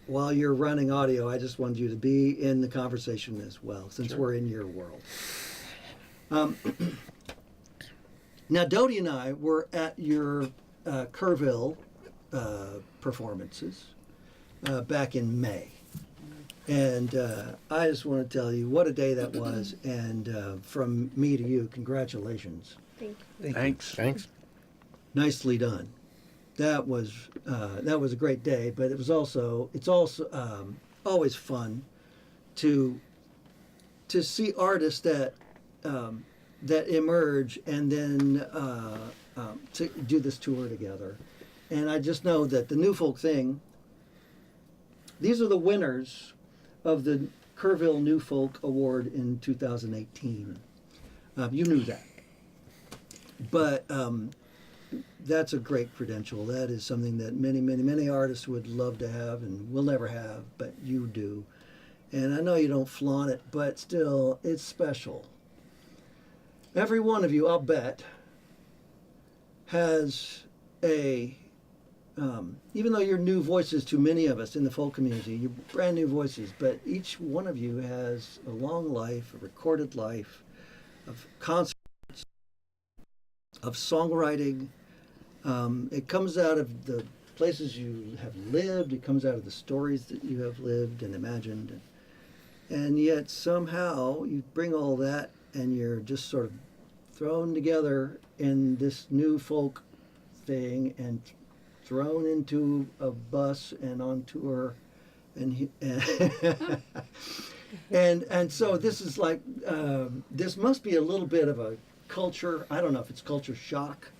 While you're running audio, I just wanted you to be in the conversation as well, since we're in your world. Now, Dodie and I were at your Kerrville performances back in May. And I just want to tell you what a day that was. And from me to you, congratulations. Thank you. Thanks. Nicely done. That was a great day, but it's also always fun to see artists that emerge and then to do this tour together. And I just know that the New Folk thing, these are the winners of the Kerrville New Folk Award in 2018. You knew that. But that's a great credential. That is something that many, many, many artists would love to have and will never have, but you do. And I know you don't flaunt it, but still, it's special. Every one of you, I'll bet, has even though you're new voices to many of us in the folk community, you're brand new voices, but each one of you has a long life, a recorded life of concerts, of songwriting. It comes out of the places you have lived. It comes out of the stories that you have lived and imagined. And yet somehow you bring all that and you're just sort of thrown together in this new folk thing and thrown into a bus and on tour. And so this is like, this must be a little bit of a culture, I don't know if it's culture shock,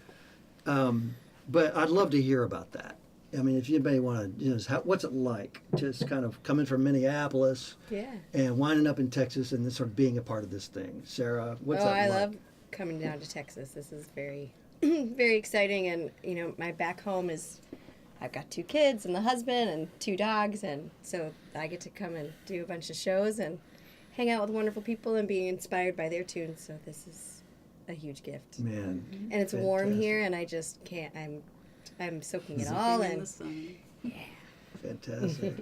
but I'd love to hear about that. I mean, if anybody want to, what's it like just kind of coming from Minneapolis and winding up in Texas and then sort of being a part of this thing? Sarah, what's that like? I love coming down to Texas. This is very, very exciting. And, my back home is, I've got 2 kids and the husband and 2 dogs. And so I get to come and do a bunch of shows and hang out with wonderful people and be inspired by their tunes. So this is a huge gift. Man. And it's warm here and I just can't, I'm soaking it all in. The sun. Yeah. Fantastic.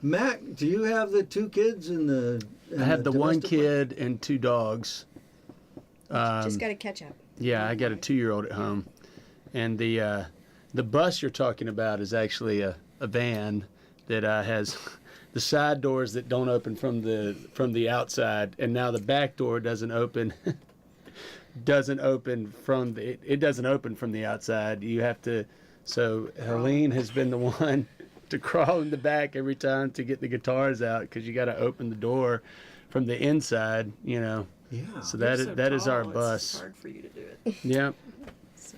Mac, do you have the 2 kids and the? I have the 1 kid and 2 dogs. Just got to catch up. Yeah, I got a 2-year-old at home, and the bus you're talking about is actually a van that has the side doors that don't open from the outside, and now the back door doesn't open. Doesn't open from the outside. You have to. So Helene has been the one to crawl in the back every time to get the guitars out, because you got to open the door from the inside. Yeah. So that is our bus. It's hard for you to do it. Yeah. So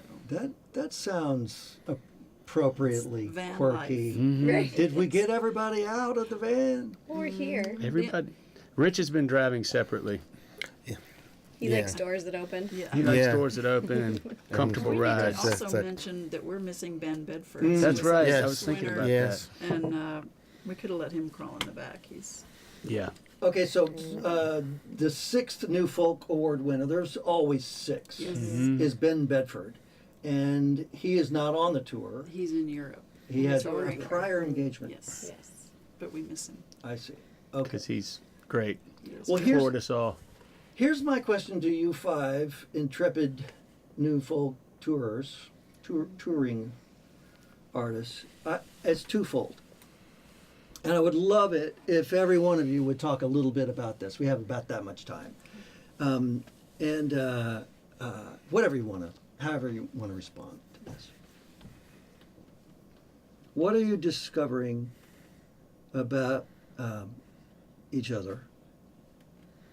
That sounds appropriately Van quirky. life. Mm-hmm. Right. Did we get everybody out of the van? Or here. Everybody. Rich has been driving separately. He likes doors that open. Yeah. He likes doors that open and comfortable We need to rides. also mention that we're missing Ben Bedford. That's He was right. last I was thinking winter, about Yes. And we could have let him crawl in the back. He's that. Yeah. Okay, so the 6th New Folk Award winner, there's always 6, is Ben Bedford. And he is not on the tour. he's in Europe. He had a touring. prior engagement. Yes. Yes. But we miss him. I see. Okay. Because he's great. Well, Floored us all. here's my question to you 5 intrepid New Folk tourers, touring artists. It's twofold. And I would love it if every one of you would talk a little bit about this. We have about that much time. Whatever you want to, however you want to respond to this. What are you discovering about each other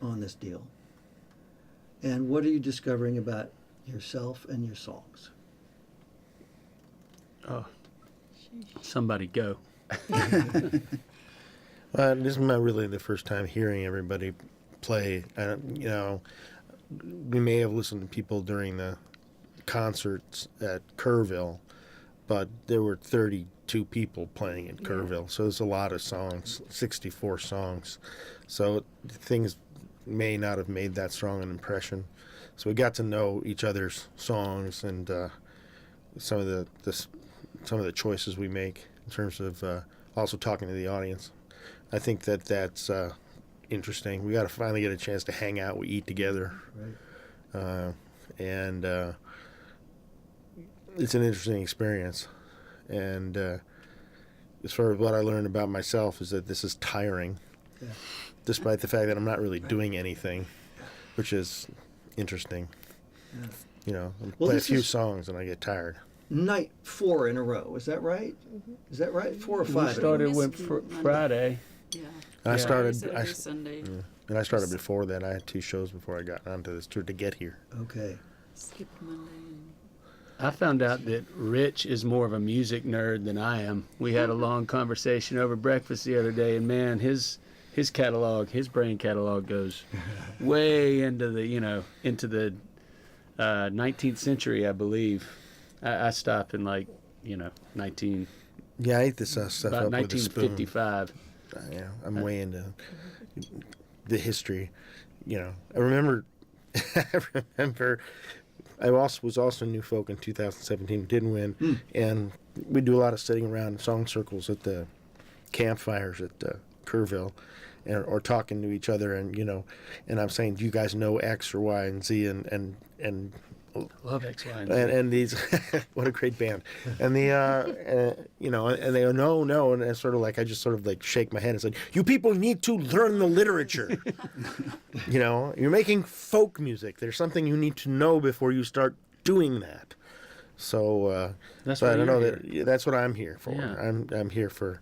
on this deal? And what are you discovering about yourself and your songs? Oh. Somebody go. This is really the first time hearing everybody play. We may have listened to people during the concerts at Kerrville, but there were 32 people playing at Kerrville, so there's a lot of songs, 64 songs. So things may not have made that strong an impression. So we got to know each other's songs and some of the choices we make in terms of also talking to the audience. I think that's interesting. We got to finally get a chance to hang out. We eat together, Right. and it's an interesting experience. And as far as what I learned about myself is that this is tiring, despite the fact that I'm not really doing anything, which is interesting. I play a few songs and I get tired. Night 4 in a row, is that right? Is that right? 4 or 5? We started with Friday. Yeah. And I started. Every Sunday. And I started before that. I had 2 shows before I got onto this tour to get here. Okay. Skipped Monday. I found out that Rich is more of a music nerd than I am. We had a long conversation over breakfast the other day, and man, his catalog, his brain catalog goes way into the 19th century, I believe. I stopped in 19. Yeah, I ate this stuff About up with a spoon. 1955. I'm way into the history. I remember. I was also in New Folk in 2017. Didn't win, and we do a lot of sitting around song circles at the campfires at Kerrville, or talking to each other, and and I'm saying, do you guys know X or Y and Z and Love X, Y, and Z. and these what a great band, and the and they go no, and it's sort of like I just sort of like shake my head and say, you people need to learn the literature. You're making folk music. There's something you need to know before you start doing that. So That's so why I don't know you're that that's what I'm here for. Yeah. I'm here for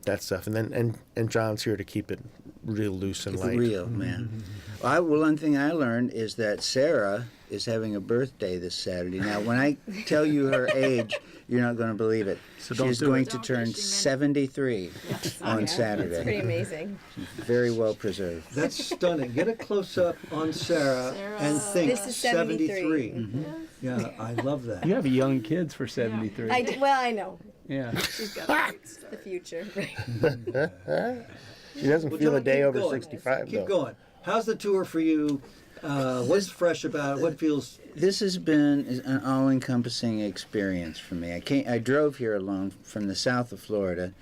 that stuff, and then and John's here to keep it real loose and Keep light. it real, man. Well, one thing I learned is that Sarah is having a birthday this Saturday. Now, when I tell you her age, you're not going to believe it. So don't She's do going it. to turn 73 on Saturday. It's pretty amazing. Very well preserved. That's stunning. Get a close-up on Sarah and think This is 73. Yeah, I love that. You have young kids for 73. I know. Yeah. She's got the future. She doesn't Well, feel a John, day keep over going. 65 Keep though. going. How's the tour for you? What's fresh about it? What feels... This has been an all-encompassing experience for me. I drove here alone from the south of Florida,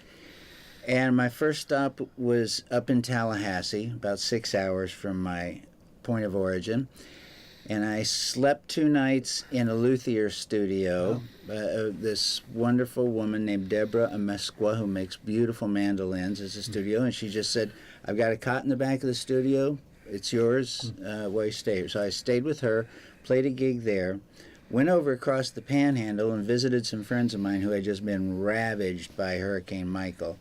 And my first stop was up in Tallahassee, about 6 hours from my point of origin. And I slept 2 nights in a luthier studio. This wonderful woman named Deborah Amesqua, who makes beautiful mandolins, is a studio. And she just said, I've got a cot in the back of the studio. It's yours while you stay. So I stayed with her, played a gig there, went over across the Panhandle and visited some friends of mine who had just been ravaged by Hurricane Michael.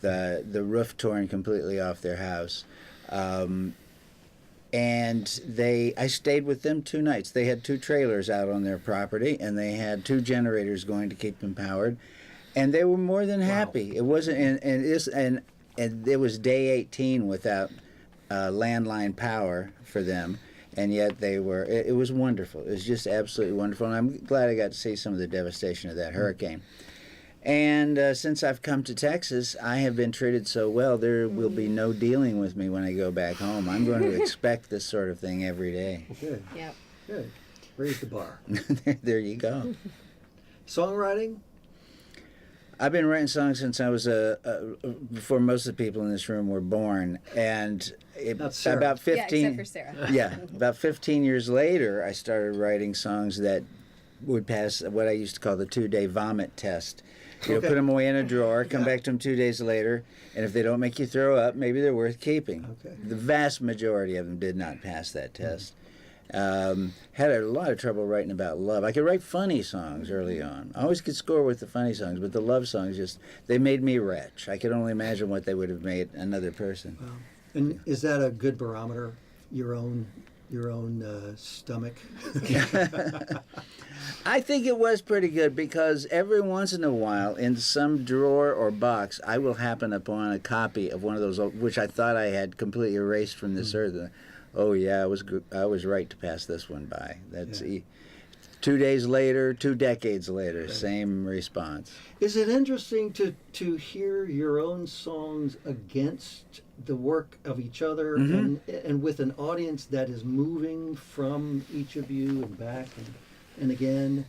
The roof torn completely off their house. And I stayed with them 2 nights. They had 2 trailers out on their property, and they had 2 generators going to keep them powered, and they were more than happy. It wasn't, and it was day 18 without landline power for them, and yet they were. It was wonderful. It was just absolutely wonderful, and I'm glad I got to see some of the devastation of that hurricane. And since I've come to Texas, I have been treated so well, there will be no dealing with me when I go back home. I'm going to expect this sort of thing every day. Good. Yep. Good. Raise the bar. There you go. Songwriting? I've been writing songs since I was before most of the people in this room were born, and about 15. Yeah, except for Sarah. Yeah, about 15 years later, I started writing songs that would pass what I used to call the 2-day vomit test. You know, put them away in a drawer, come back to them 2 days later, and if they don't make you throw up, maybe they're worth keeping. Okay. The vast majority of them did not pass that test. Had a lot of trouble writing about love. I could write funny songs early on. I always could score with the funny songs, but the love songs they made me wretch. I could only imagine what they would have made another person. Wow. And is that a good barometer? Your own stomach? I think it was pretty good because every once in a while, in some drawer or box, I will happen upon a copy of one of those, which I thought I had completely erased from this earth. Oh yeah, I was right to pass this one by. That's 2 days later, 2 decades later, same response. Is it interesting to hear your own songs against the work of each other and with an audience that is moving from each of you and back and again,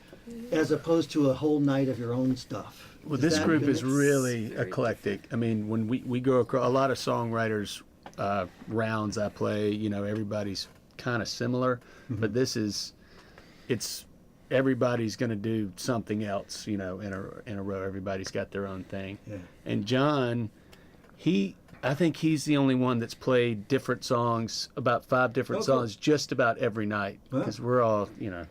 as opposed to a whole night of your own stuff? Well, this group is really eclectic. I mean, when we go across a lot of songwriters rounds I play, you know, everybody's kind of similar, but it's everybody's going to do something else, you know, in a row. Everybody's got their own thing. Yeah. And John, I think he's the only one that's played different songs, about 5 different songs, just about every night, because we're all, you know,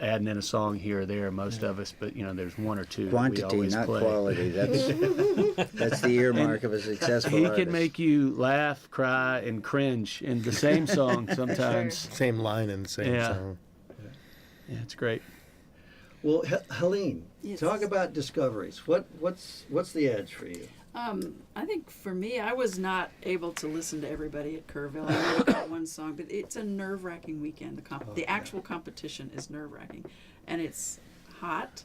adding in a song here or there, most of us, but you know, there's 1 or 2 quantity, that we always not play. Quality. That's the earmark of a successful He artist. can make you laugh, cry, and cringe in the same song sometimes. Same line in the same song. Yeah, it's great. Well, Helene, Yes. talk about discoveries. What's the edge for you? I think for me, I was not able to listen to everybody at Kerrville. I only got one song, but it's a nerve-wracking weekend. The actual competition is nerve-wracking, and it's hot,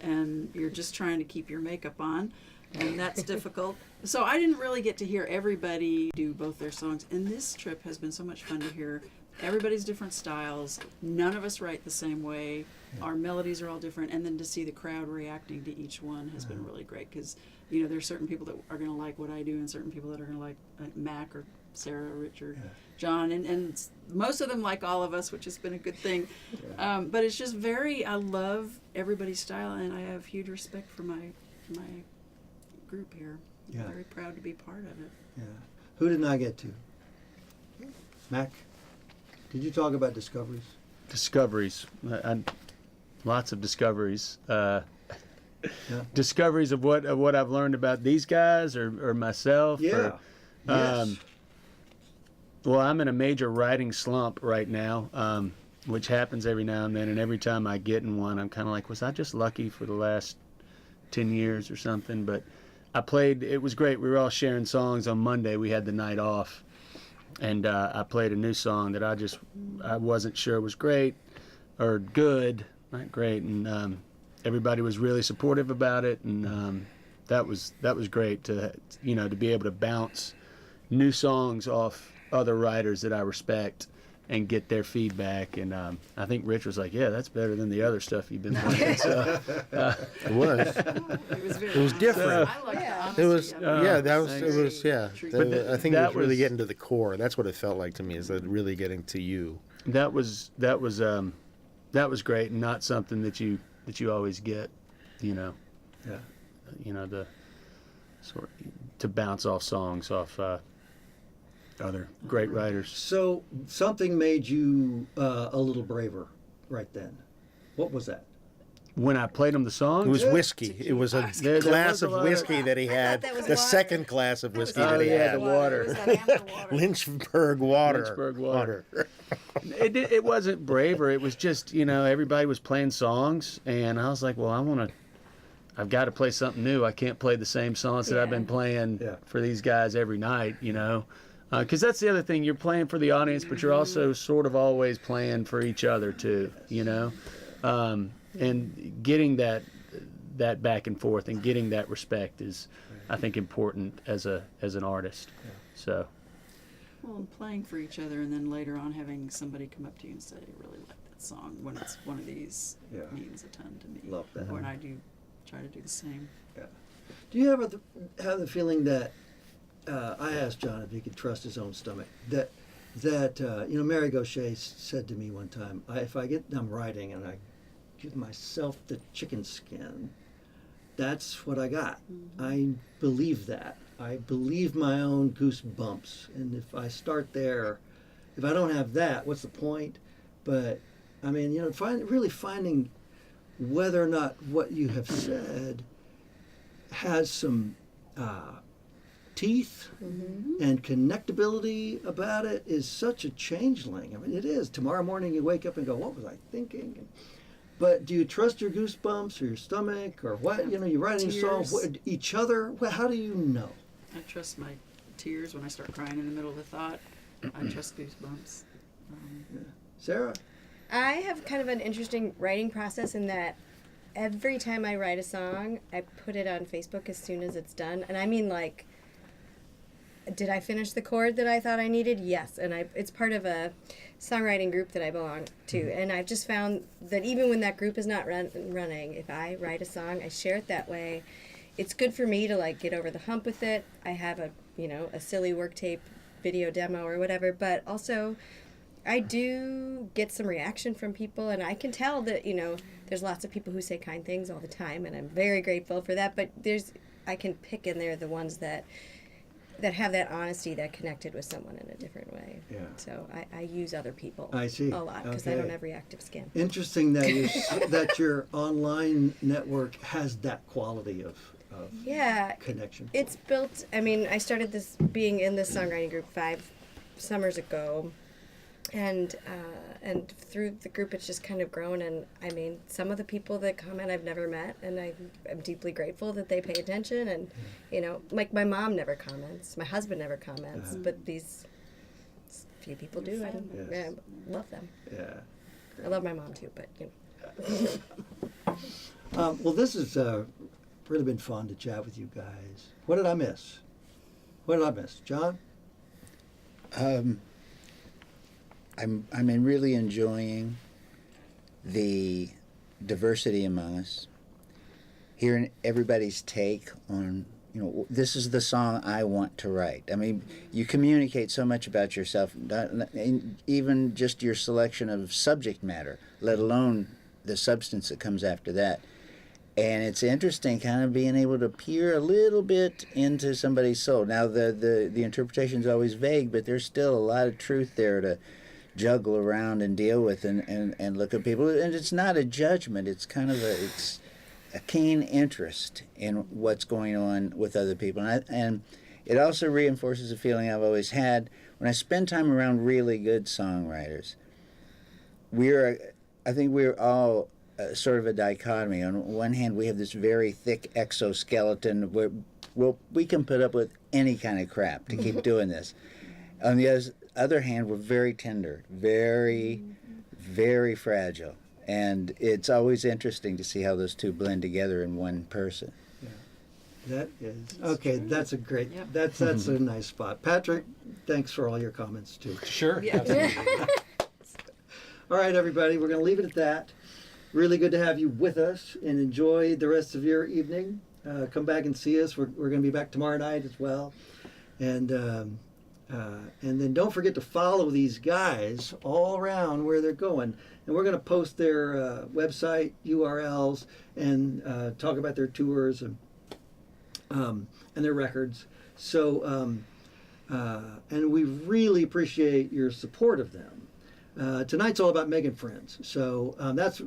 and you're just trying to keep your makeup on, and that's difficult. So I didn't really get to hear everybody do both their songs, and this trip has been so much fun to hear everybody's different styles. None of us write the same way. Our melodies are all different, and then to see the crowd reacting to each one has been really great, because you know, there's certain people that are going to like what I do and certain people that are going to like Mac or Sarah or Richard, John, and most of them like all of us, which has been a good thing. But it's just I love everybody's style, and I have huge respect for my group here. Yeah. Very proud to be part of it. Yeah. Who didn't I get to? Mac, did you talk about discoveries? Discoveries. Lots of discoveries. Discoveries of what I've learned about these guys or myself. Yeah. Yes. Well, I'm in a major writing slump right now, which happens every now and then. And every time I get in one, I'm kind of like, was I just lucky for the last 10 years or something? But I played. It was great. We were all sharing songs on Monday. We had the night off. And I played a new song that I wasn't sure was great or good. Not great. And everybody was really supportive about it, and that was great to be able to bounce new songs off other writers that I respect and get their feedback. And I think Rich was like, "Yeah, that's better than the other stuff you've been playing." So, It was. It was different. I like the It was, honesty yeah, of that was, it was, yeah. But I think it that was really was- getting to the core. That's what it felt like to me, is that really getting to you. that was great, and not something that you always get, you know. Yeah. You know, the sort to bounce off songs off other great writers. So something made you a little braver right then. What was that? When I played them the songs, It was whiskey. It was a There glass was a of lot of- whiskey that he had. that was The water. second glass of whiskey Oh, that he yeah, had. the water. It was that amber water. Lynchburg water. Lynchburg water. It wasn't braver. It was just, you know, everybody was playing songs, and I was like, well, I've got to play something new. I can't play the same songs that I've been playing for these guys every night, you know. Because that's the other thing. You're playing for the audience, but you're also sort of always playing for each other, too, you know. And getting that back and forth and getting that respect is, I think, important as an artist. So. Well, and playing for each other, and then later on having somebody come up to you and say, "I really like that song." When it's one of these, means a ton to me. Love that. When I do try to do the same. Do you ever have the feeling that I asked John if he could trust his own stomach? That you know, Mary Gaucher said to me one time, if I get done writing and I give myself the chicken skin, that's what I got. I believe that. I believe my own goosebumps, and if I start there, if I don't have that, what's the point? But I mean, you know, really finding whether or not what you have said has some teeth and connectability about it is such a changeling. I mean, it is. Tomorrow morning you wake up and go, what was I thinking? But do you trust your goosebumps or your stomach or what? You know, you're writing songs, each other. How do you know? I trust my tears when I start crying in the middle of a thought. I trust goosebumps. Sarah? I have kind of an interesting writing process in that every time I write a song, I put it on Facebook as soon as it's done. And I mean, like, did I finish the chord that I thought I needed? Yes. And it's part of a songwriting group that I belong to. And I've just found that even when that group is not running, if I write a song, I share it that way. It's good for me to, like, get over the hump with it. I have a silly work tape video demo or whatever, but also I do get some reaction from people, and I can tell that, you know, there's lots of people who say kind things all the time, and I'm very grateful for that, but I can pick in there the ones that have that honesty, that connected with someone in a different way. Yeah. So I use other people I see. a lot because I don't have reactive skin. Interesting that that your online network has that quality of connection. It's built. I mean, I started being in this songwriting group 5 summers ago, and through the group, it's just kind of grown. And I mean, some of the people that comment I've never met, and I'm deeply grateful that they pay attention. And you know, like my mom never comments, my husband never comments, but these few people do, and I love them. Yeah. I love my mom too, but you know. Well, this has really been fun to chat with you guys. What did I miss? John? I'm really enjoying the diversity among us, hearing everybody's take on, you know, this is the song I want to write. I mean, you communicate so much about yourself, even just your selection of subject matter, let alone the substance that comes after that. And it's interesting kind of being able to peer a little bit into somebody's soul. Now, the interpretation is always vague, but there's still a lot of truth there to juggle around and deal with and look at people. And it's not a judgment. It's kind of it's a keen interest in what's going on with other people. And it also reinforces a feeling I've always had when I spend time around really good songwriters. I think we're all sort of a dichotomy. On one hand, we have this very thick exoskeleton where we can put up with any kind of crap to keep doing this. On the other hand, we're very tender, very, very fragile. And it's always interesting to see how those two blend together in one person. That is okay. That's a great. That's a nice spot. Patrick, thanks for all your comments too. Sure. Yeah. All right, everybody, we're going to leave it at that. Really good to have you with us, and enjoy the rest of your evening. Come back and see us. We're going to be back tomorrow night as well. And then don't forget to follow these guys all around where they're going. And we're going to post their website URLs and talk about their tours and their records. So, and we really appreciate your support of them. Tonight's all about making friends. So that's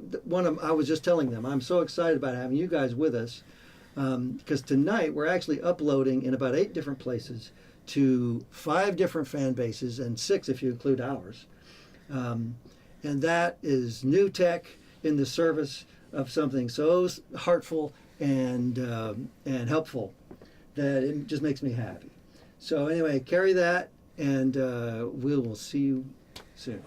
I was just telling them, I'm so excited about having you guys with us, because tonight we're actually uploading in about 8 different places to 5 different fan bases, and 6 if you include ours. And that is new tech in the service of something so heartful and helpful that it just makes me happy. So anyway, carry that, and we will see you soon.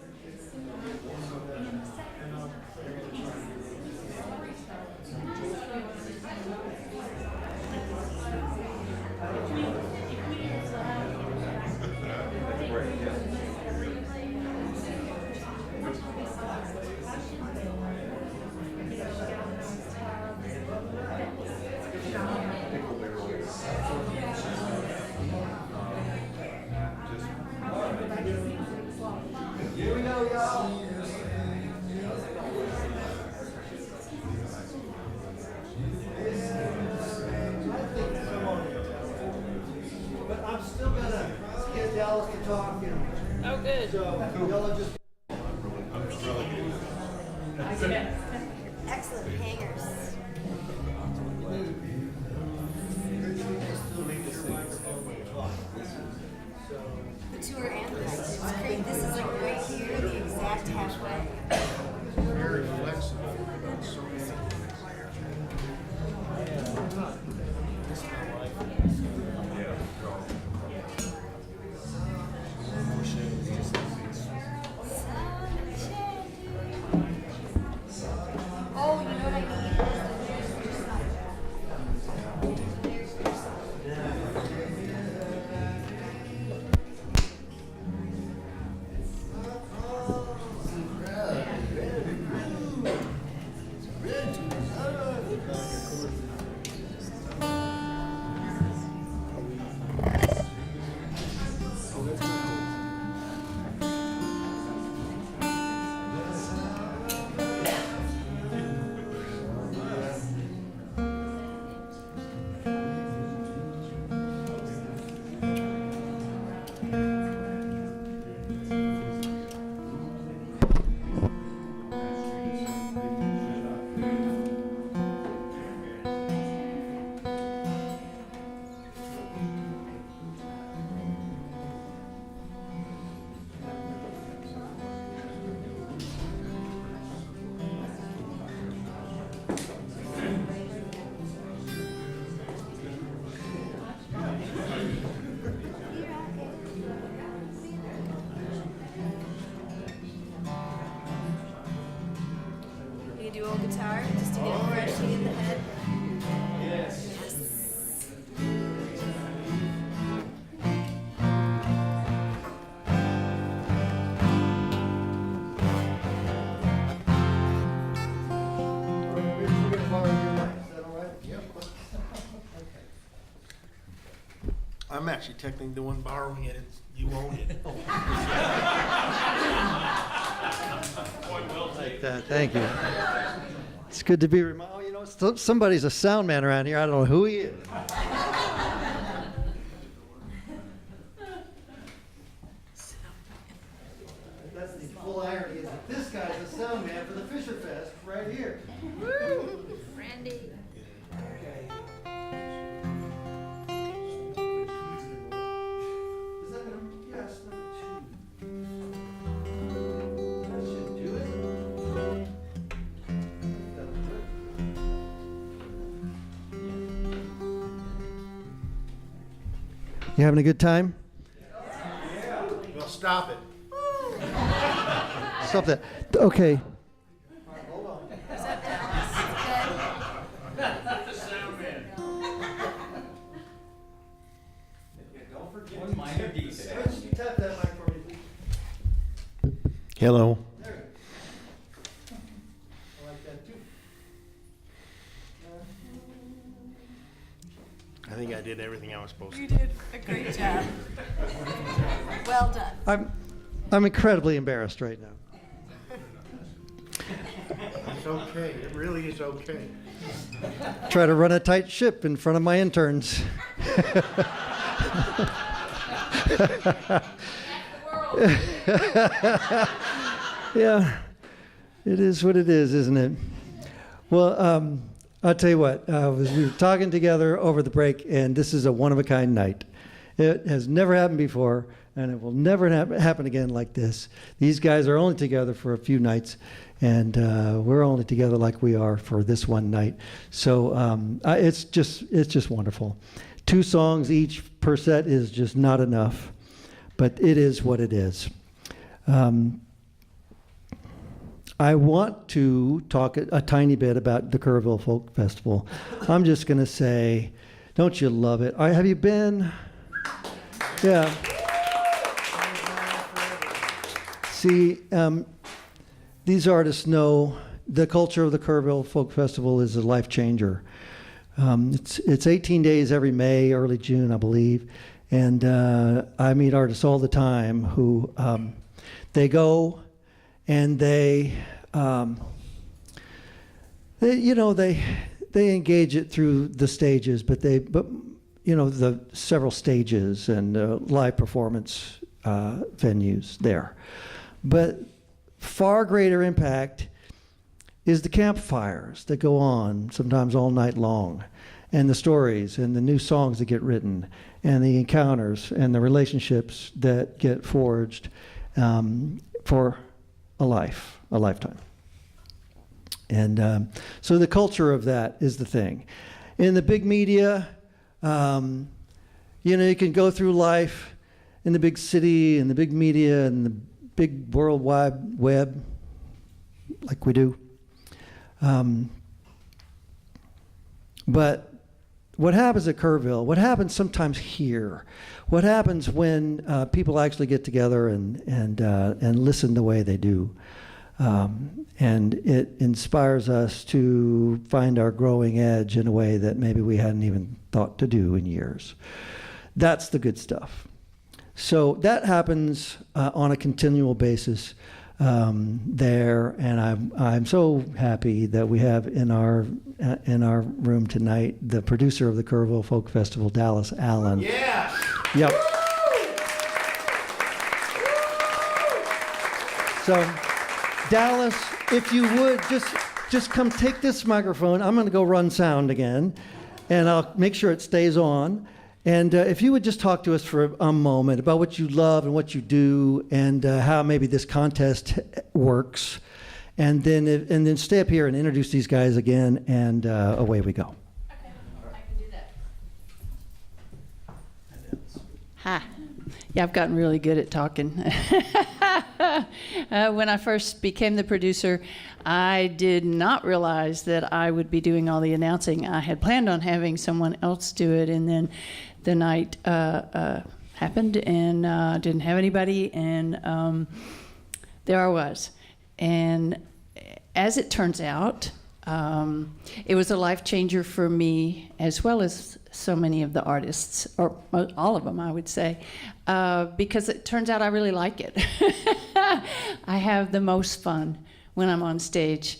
Oh, good. Excellent hangers. The tour and the night. It's great. This is like right here, the exact halfway. Very flexible. So Oh, you know what I mean? You do old guitar just to get it freshly in the head. yes. I'm actually technically the one borrowing it. You own it. Thank you. It's good to be reminded. Oh, you know, somebody's a sound man around here. I don't know who he is. That's the full irony, is that this guy's a sound man for the Fisher Fest right here. Randy. Is that yes, number 2. That should do it. You having a good time? Well, stop it. Stop that. Okay. Hello. did everything I was supposed to. You did a great job. Well done. I'm incredibly embarrassed right now. It's okay. It really is okay. Try to run a tight ship in front of my interns. Yeah, it is what it is, isn't it? Well, I'll tell you what. We were talking together over the break, and this is a one-of-a-kind night. It has never happened before, and it will never happen again like this. These guys are only together for a few nights, and we're only together like we are for this one night. So it's just wonderful. 2 songs each per set is just not enough, but it is what it is. I want to talk a tiny bit about the Kerrville Folk Festival. I'm just going to say, don't you love it? Have you been? Yeah. See, these artists know the culture of the Kerrville Folk Festival is a life changer. It's 18 days every May, early June, I believe, and I meet artists all the time who they go and they engage it through the stages, but the several stages and live performance venues there. But far greater impact is the campfires that go on sometimes all night long, and the stories and the new songs that get written, and the encounters and the relationships that get forged for a lifetime. And so the culture of that is the thing. In the big media, you can go through life in the big city and the big media and the big World Wide Web, like we do. But what happens at Kerrville, what happens sometimes here, what happens when people actually get together and listen the way they do, and it inspires us to find our growing edge in a way that maybe we hadn't even thought to do in years. That's the good stuff. So that happens on a continual basis there, and I'm so happy that we have in our room tonight the producer of the Kerrville Folk Festival, Dallas Allen. Yeah. Yep. So, Dallas, if you would just come take this microphone. I'm going to go run sound again, and I'll make sure it stays on. And if you would just talk to us for a moment about what you love and what you do, and how maybe this contest works, and then stay up here and introduce these guys again, and away we go. Okay, I can do that. Hi. Yeah, I've gotten really good at talking. When I first became the producer, I did not realize that I would be doing all the announcing. I had planned on having someone else do it, and then the night happened, and didn't have anybody, and there I was. And as it turns out, it was a life changer for me, as well as so many of the artists, or all of them, I would say, because it turns out I really like it. I have the most fun when I'm on stage,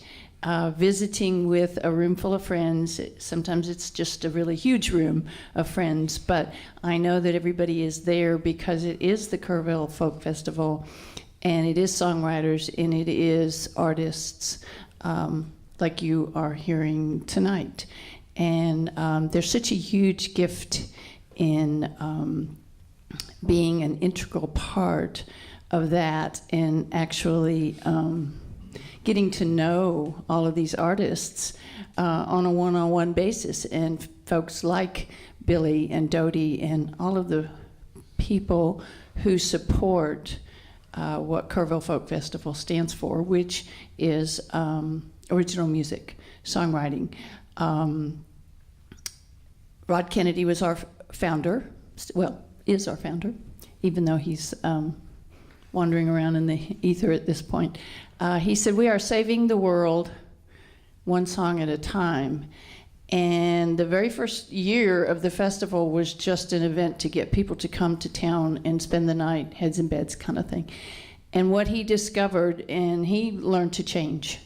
visiting with a room full of friends. Sometimes it's just a really huge room of friends, but I know that everybody is there because it is the Kerrville Folk Festival, and it is songwriters, and it is artists like you are hearing tonight. And there's such a huge gift in being an integral part of that, and actually getting to know all of these artists on a one-on-one basis, and folks like Billy and Dodie and all of the people who support what Kerrville Folk Festival stands for, which is original music, songwriting. Rod Kennedy was our founder, is our founder, even though he's wandering around in the ether at this point. He said, "We are saving the world one song at a time." And the very first year of the festival was just an event to get people to come to town and spend the night, heads in beds kind of thing. And what he discovered, and he learned to change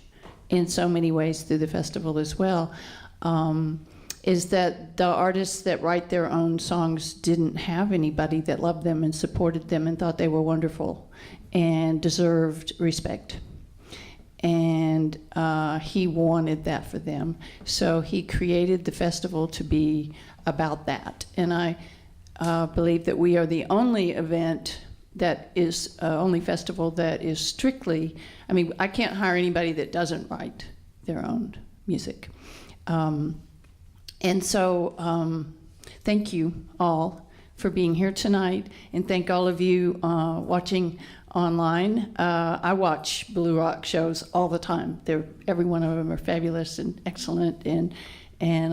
in so many ways through the festival as well, is that the artists that write their own songs didn't have anybody that loved them and supported them and thought they were wonderful and deserved respect. And he wanted that for them. So he created the festival to be about that. And I believe that we are the only event that is, only festival that is strictly, I mean, I can't hire anybody that doesn't write their own music. And so thank you all for being here tonight, and thank all of you watching online. I watch Blue Rock shows all the time. Every one of them are fabulous and excellent, and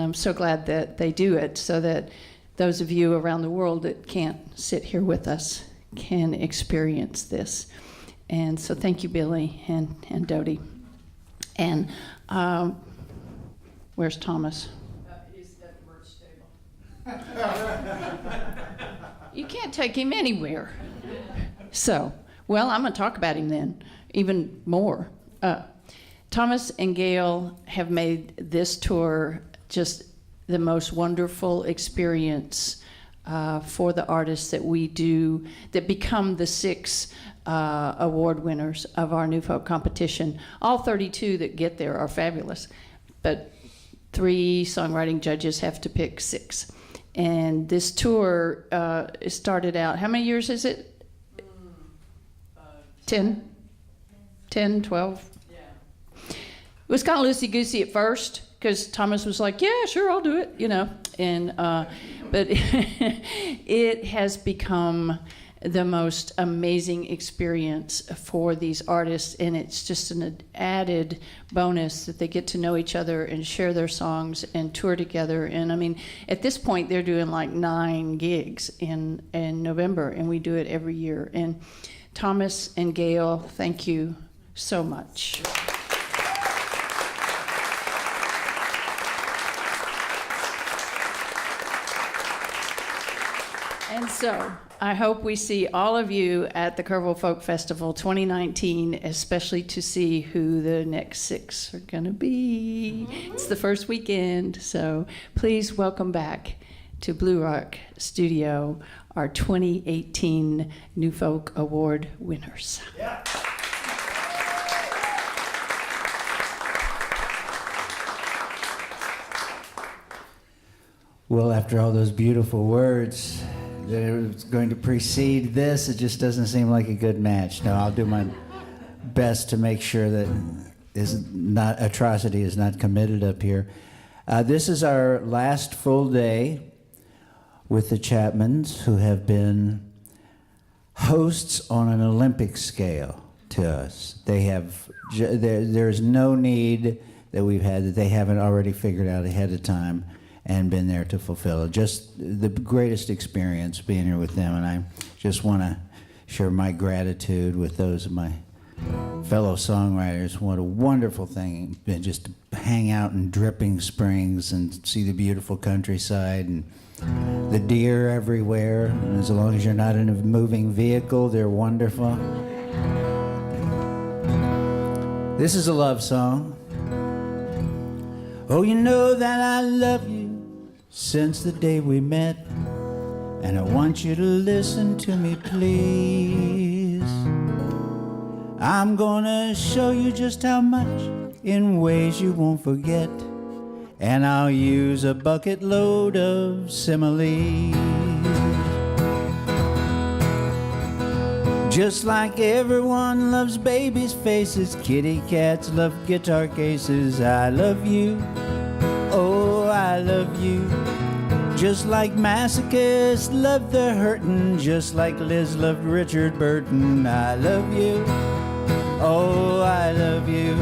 I'm so glad that they do it so that those of you around the world that can't sit here with us can experience this. And so thank you, Billy and Dodie. And where's Thomas? He's at the merch table. You can't take him anywhere. So, well, I'm going to talk about him then, even more. Thomas and Gail have made this tour just the most wonderful experience for the artists that we do, that become the 6 award winners of our New Folk competition. All 32 that get there are fabulous, but 3 songwriting judges have to pick 6. And this tour started out, how many years is it? 10? 10, 12? Yeah. It was kind of loosey-goosey at first, because Thomas was like, yeah, sure, I'll do it, you know. And but it has become the most amazing experience for these artists, and it's just an added bonus that they get to know each other and share their songs and tour together. And I mean, at this point, they're doing like 9 gigs in November, and we do it every year. And Thomas and Gail, thank you so much. And so I hope we see all of you at the Kerrville Folk Festival 2019, especially to see who the next 6 are going to be. It's the first weekend, so please welcome back to Blue Rock Studio our 2018 New Folk Award winners. Yeah. Well, after all those beautiful words that it was going to precede this, it just doesn't seem like a good match. No, I'll do my best to make sure that atrocity is not committed up here. This is our last full day with the Chapmans, who have been hosts on an Olympic scale to us. They have, there's no need that we've had that they haven't already figured out ahead of time and been there to fulfill it. Just the greatest experience being here with them, and I just want to share my gratitude with those of my fellow songwriters. What a wonderful thing, just to hang out in Dripping Springs and see the beautiful countryside and the deer everywhere. And as long as you're not in a moving vehicle, they're wonderful. This is a love song. Oh, you know that I love you since the day we met, and I want you to listen to me, please. I'm gonna show you just how much in ways you won't forget, and I'll use a bucket load of similes. Just like everyone loves babies' faces, kitty cats love guitar cases. I love you, oh, I love you. Just like masochists love the hurtin', just like Liz loved Richard Burton. I love you, oh, I love you.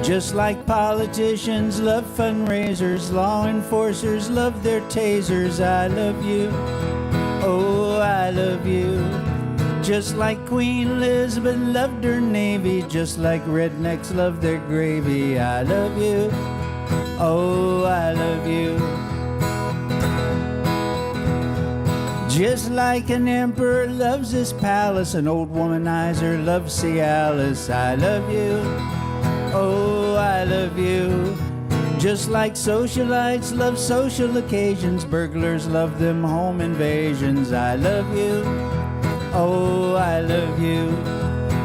Just like politicians love fundraisers, law enforcers love their tasers. I love you, oh, I love you. Just like Queen Elizabeth loved her navy, just like rednecks love their gravy. I love you, Oh, I love you. Just like an emperor loves his palace, an old womanizer loves Cialis. I love you. Oh, I love you. Just like socialites love social occasions, burglars love them home invasions. I love you. Oh, I love you.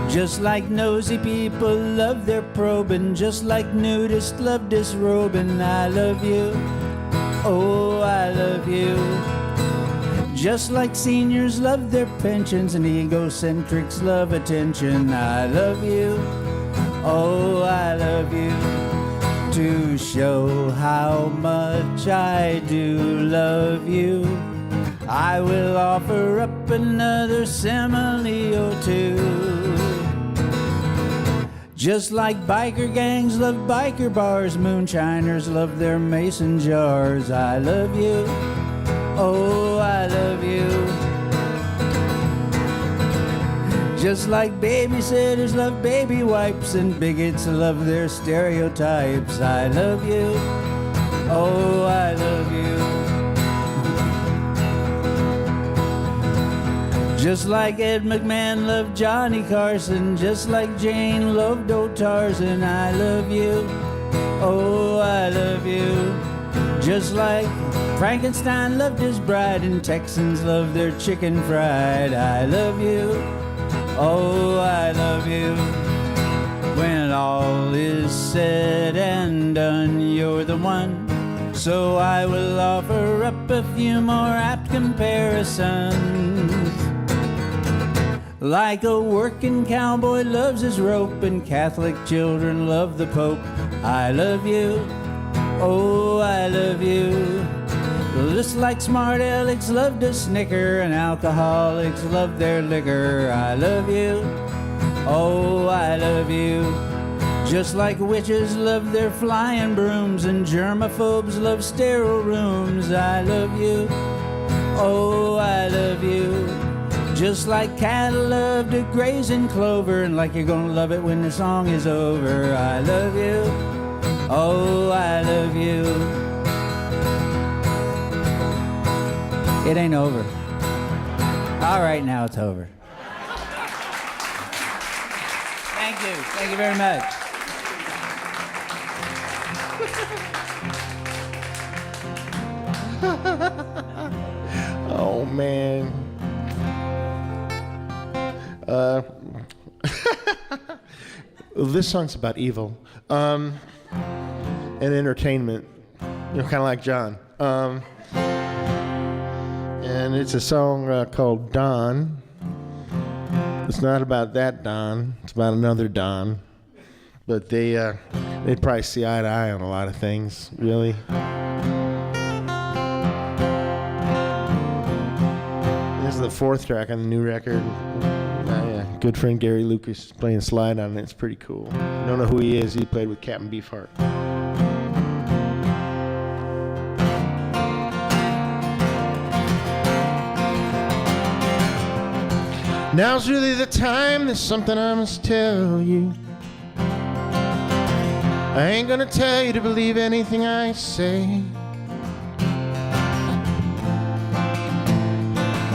Just like nosy people love their probing, just like nudists love disrobing. I love you. Oh, I love you. Just like seniors love their pensions and egocentrics love attention. I love you. Oh, I love you. To show how much I do love you, I will offer up another simile or two. Just like biker gangs love biker bars, moonshiners love their mason jars. I love you. Oh, I love you. Just like babysitters love baby wipes and bigots love their stereotypes. I love you. Oh, I love you. Just like Ed McMahon loved Johnny Carson, just like Jane loved old Tarzan. I love you. Oh, I love you. Just like Frankenstein loved his bride and Texans love their chicken fried. I love you. Oh, I love you. When all is said and done, you're the one. So I will offer up a few more apt comparisons. Like a working cowboy loves his rope and Catholic children love the Pope. I love you. Oh, I love you. Just like smart alecks love to snicker and alcoholics love their liquor. I love you. Oh, I love you. Just like witches love their flying brooms and germaphobes love sterile rooms. I love you. Oh, I love you. Just like cattle love to graze in clover and like you're gonna love it when the song is over. I love you. Oh, I love you. It ain't over. All right, now it's over. Thank you. Thank you very much. Oh, man. This song's about evil and entertainment. You know, kind of like John. And it's a song called Don. It's not about that Don. It's about another Don. But they'd probably see eye to eye on a lot of things, really. This is the fourth track on the new record. Yeah, good friend Gary Lucas is playing slide on it. It's pretty cool. Don't know who he is. He played with Captain Beefheart. Now's really the time, there's something I must tell you. I ain't gonna tell you to believe anything I say.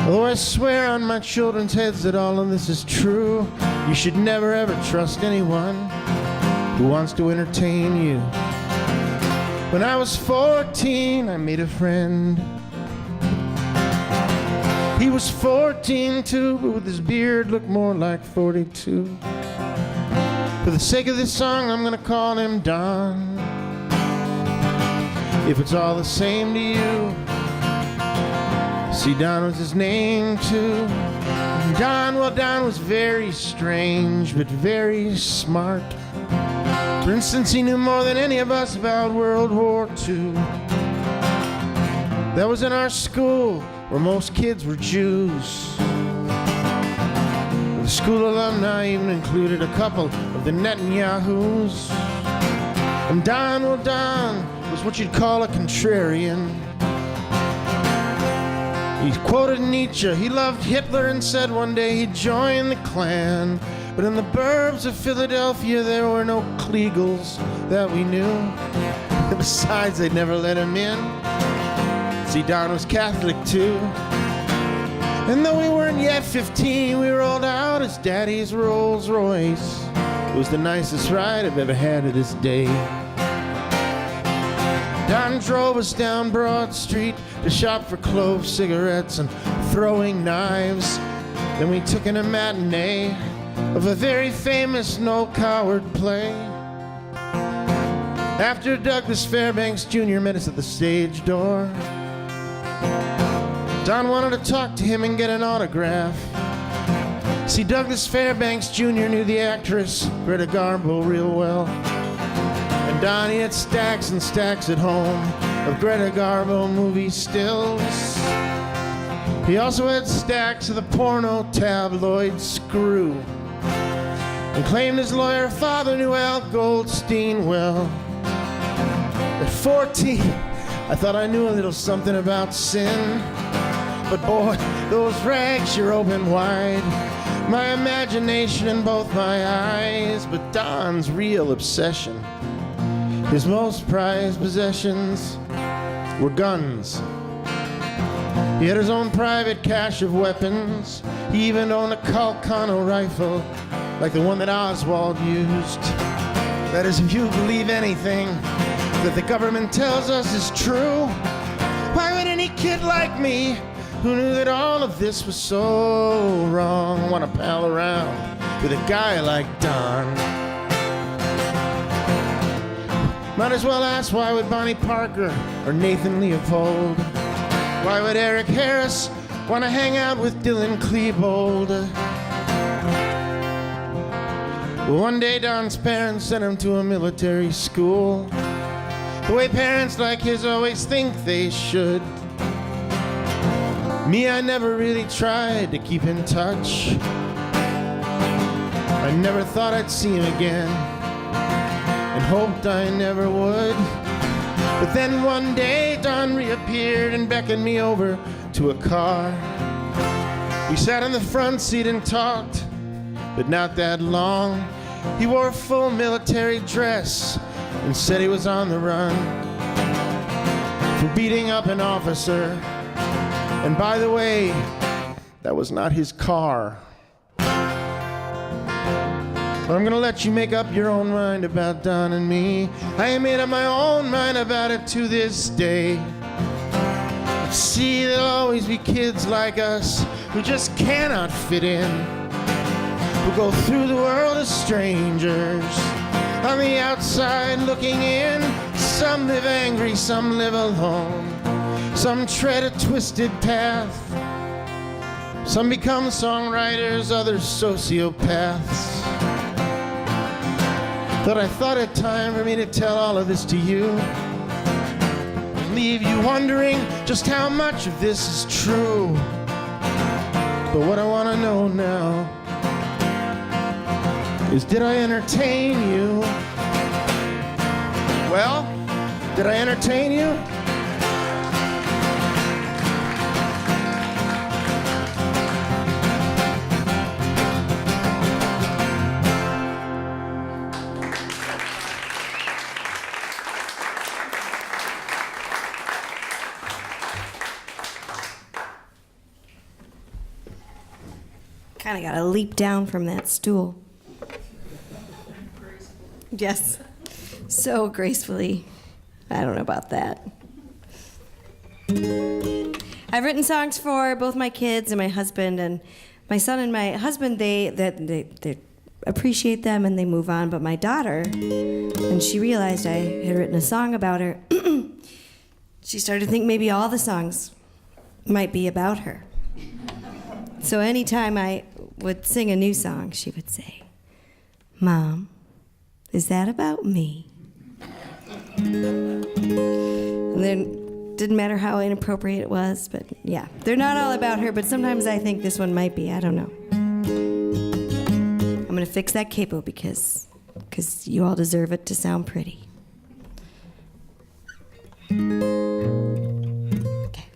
Although I swear on my children's heads that all of this is true, you should never ever trust anyone who wants to entertain you. When I was 14, I made a friend. He was 14 too, but with his beard looked more like 42. For the sake of this song, I'm gonna call him Don. If it's all the same to you. See, Don was his name too. Don was very strange, but very smart. For instance, he knew more than any of us about World War II. That was in our school, where most kids were Jews. The school alumni even included a couple of the Netanyahus. And Don was what you'd call a contrarian. He quoted Nietzsche, he loved Hitler and said one day he'd join the Klan. But in the burbs of Philadelphia there were no Kliegels that we knew. Besides, they'd never let him in. See, Don was Catholic too. And though we weren't yet 15, we rolled out his daddy's Rolls Royce. It was the nicest ride I've ever had to this day. Don drove us down Broad Street to shop for clove cigarettes and throwing knives. Then we took in a matinee of a very famous No Coward play. After Douglas Fairbanks Jr. met us at the stage door, Don wanted to talk to him and get an autograph. See, Douglas Fairbanks Jr. knew the actress Greta Garbo real well. And Don, he had stacks and stacks at home of Greta Garbo movie stills. He also had stacks of the porno tabloid Screw, and claimed his lawyer father knew Al Goldstein well. At 14, I thought I knew a little something about sin. But boy, those rags sure open wide my imagination in both my eyes. But Don's real obsession, his most prized possessions, were guns. He had his own private cache of weapons. He even owned a Calcano rifle like the one that Oswald used. That is, if you believe anything that the government tells us is true, why would any kid like me, who knew that all of this was so wrong, want to pal around with a guy like Don? Might as well ask, why would Bonnie Parker or Nathan Leopold, why would Eric Harris want to hang out with Dylan Klebold? Well, one day Don's parents sent him to a military school, the way parents like his always think they should. Me, I never really tried to keep in touch. I never thought I'd see him again, and hoped I never would. But then one day Don reappeared and beckoned me over to a car. We sat in the front seat and talked, but not that long. He wore a full military dress and said he was on the run for beating up an officer. And by the way, that was not his car. But I'm gonna let you make up your own mind about Don and me. I ain't made up my own mind about it to this day. See, there'll always be kids like us who just cannot fit in, who go through the world as strangers, on the outside looking in. Some live angry, some live alone, some tread a twisted path, some become songwriters, others sociopaths. But I thought it time for me to tell all of this to you, and leave you wondering just how much of this is true. But what I want to know now is, did I entertain you? Well, did I entertain you? Kind of got to leap down from that stool. Yes, so gracefully. I don't know about that. I've written songs for both my kids and my husband, and my son and my husband, they appreciate them and they move on. But my daughter, when she realized I had written a song about her, she started to think maybe all the songs might be about her. So anytime I would sing a new song, she would say, "Mom, is that about me?" And then didn't matter how inappropriate it was, but yeah, they're not all about her, but sometimes I think this one might be. I don't know. I'm gonna fix that capo because you all deserve it to sound pretty. Okay.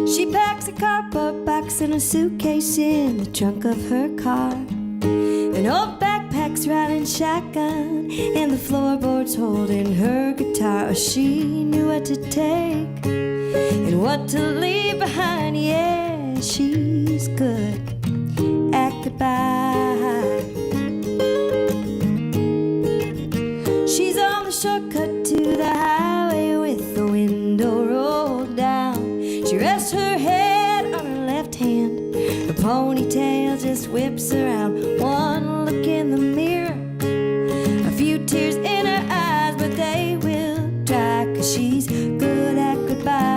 She packs a cardboard box and a suitcase in the trunk of her car. An old backpack bikes riding shotgun, and the floorboards holding her guitar. Oh, she knew what to take and what to leave behind. Yeah, she's good at goodbye. She's on the shortcut to the highway with the window rolled down. She rests her head on her left hand, her ponytail just whips around. One look in the mirror, a few tears in her eyes, but they will dry, 'cause she's good at goodbye.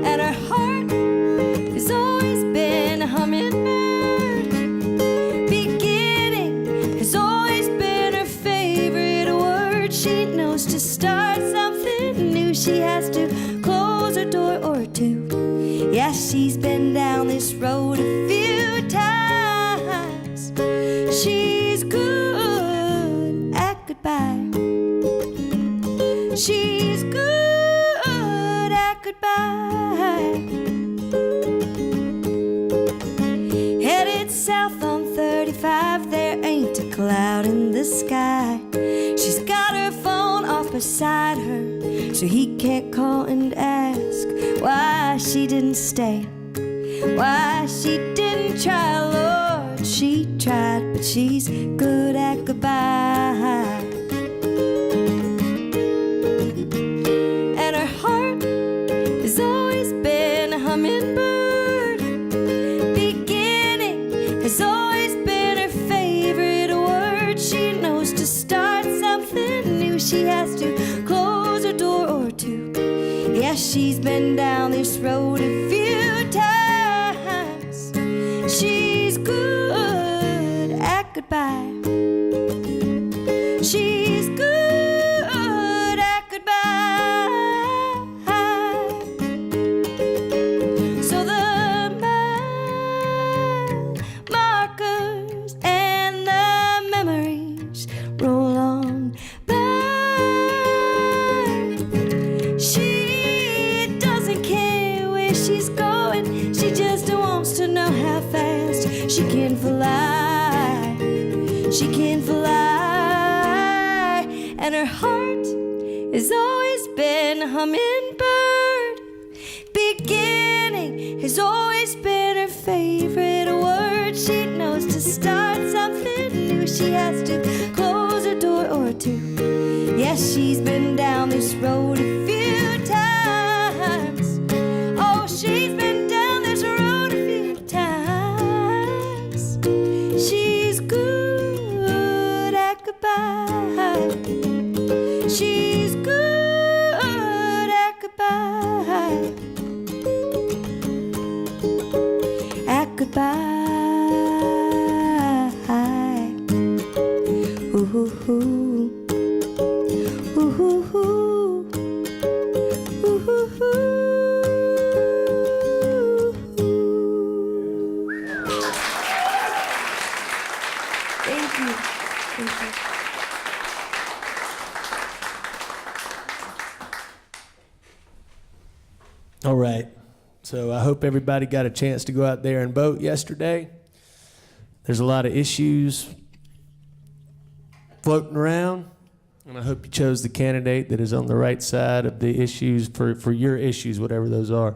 And her heart has always been a hummingbird. Beginning has always been her favorite word. She knows to start something new, she has to close her door or two. Yeah, she's been down this road a few times. She's good at goodbye. She's good at goodbye. Headed south on 35, there ain't a cloud in the sky. She's got her phone off beside her, so he can't call and ask why she didn't stay, why she didn't try. Lord, she tried, but she's good at goodbye. And her heart has always been a hummingbird. Beginning has always been her favorite word. She knows to start something new, she has to close her door or two. Yeah, she's been down this road a few times. She's good at goodbye. She's good at goodbye. So the mile markers and the memories roll on by. She doesn't care where she's going, she just wants to know how fast she can fly. She can fly. And her heart has always been a hummingbird. Beginning has always been her favorite word. She knows to start something new, she has to close her door or two. Yes, she's been down this road a few times. Oh, she's been down this road a few times. She's good at goodbye. She's good at goodbye. At goodbye. Ooh, ooh, ooh. Ooh, ooh, ooh. Ooh, ooh, ooh. Thank you. Thank you. All right. So I hope everybody got a chance to go out there and vote yesterday. There's a lot of issues floating around, and I hope you chose the candidate that is on the right side of the issues for your issues, whatever those are.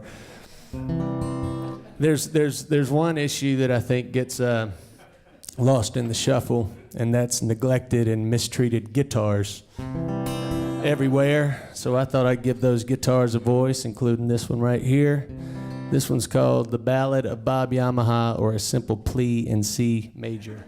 There's one issue that I think gets lost in the shuffle, and that's neglected and mistreated guitars everywhere. So I thought I'd give those guitars a voice, including this one right here. This one's called The Ballad of Bob Yamaha, or A Simple Plea in C Major.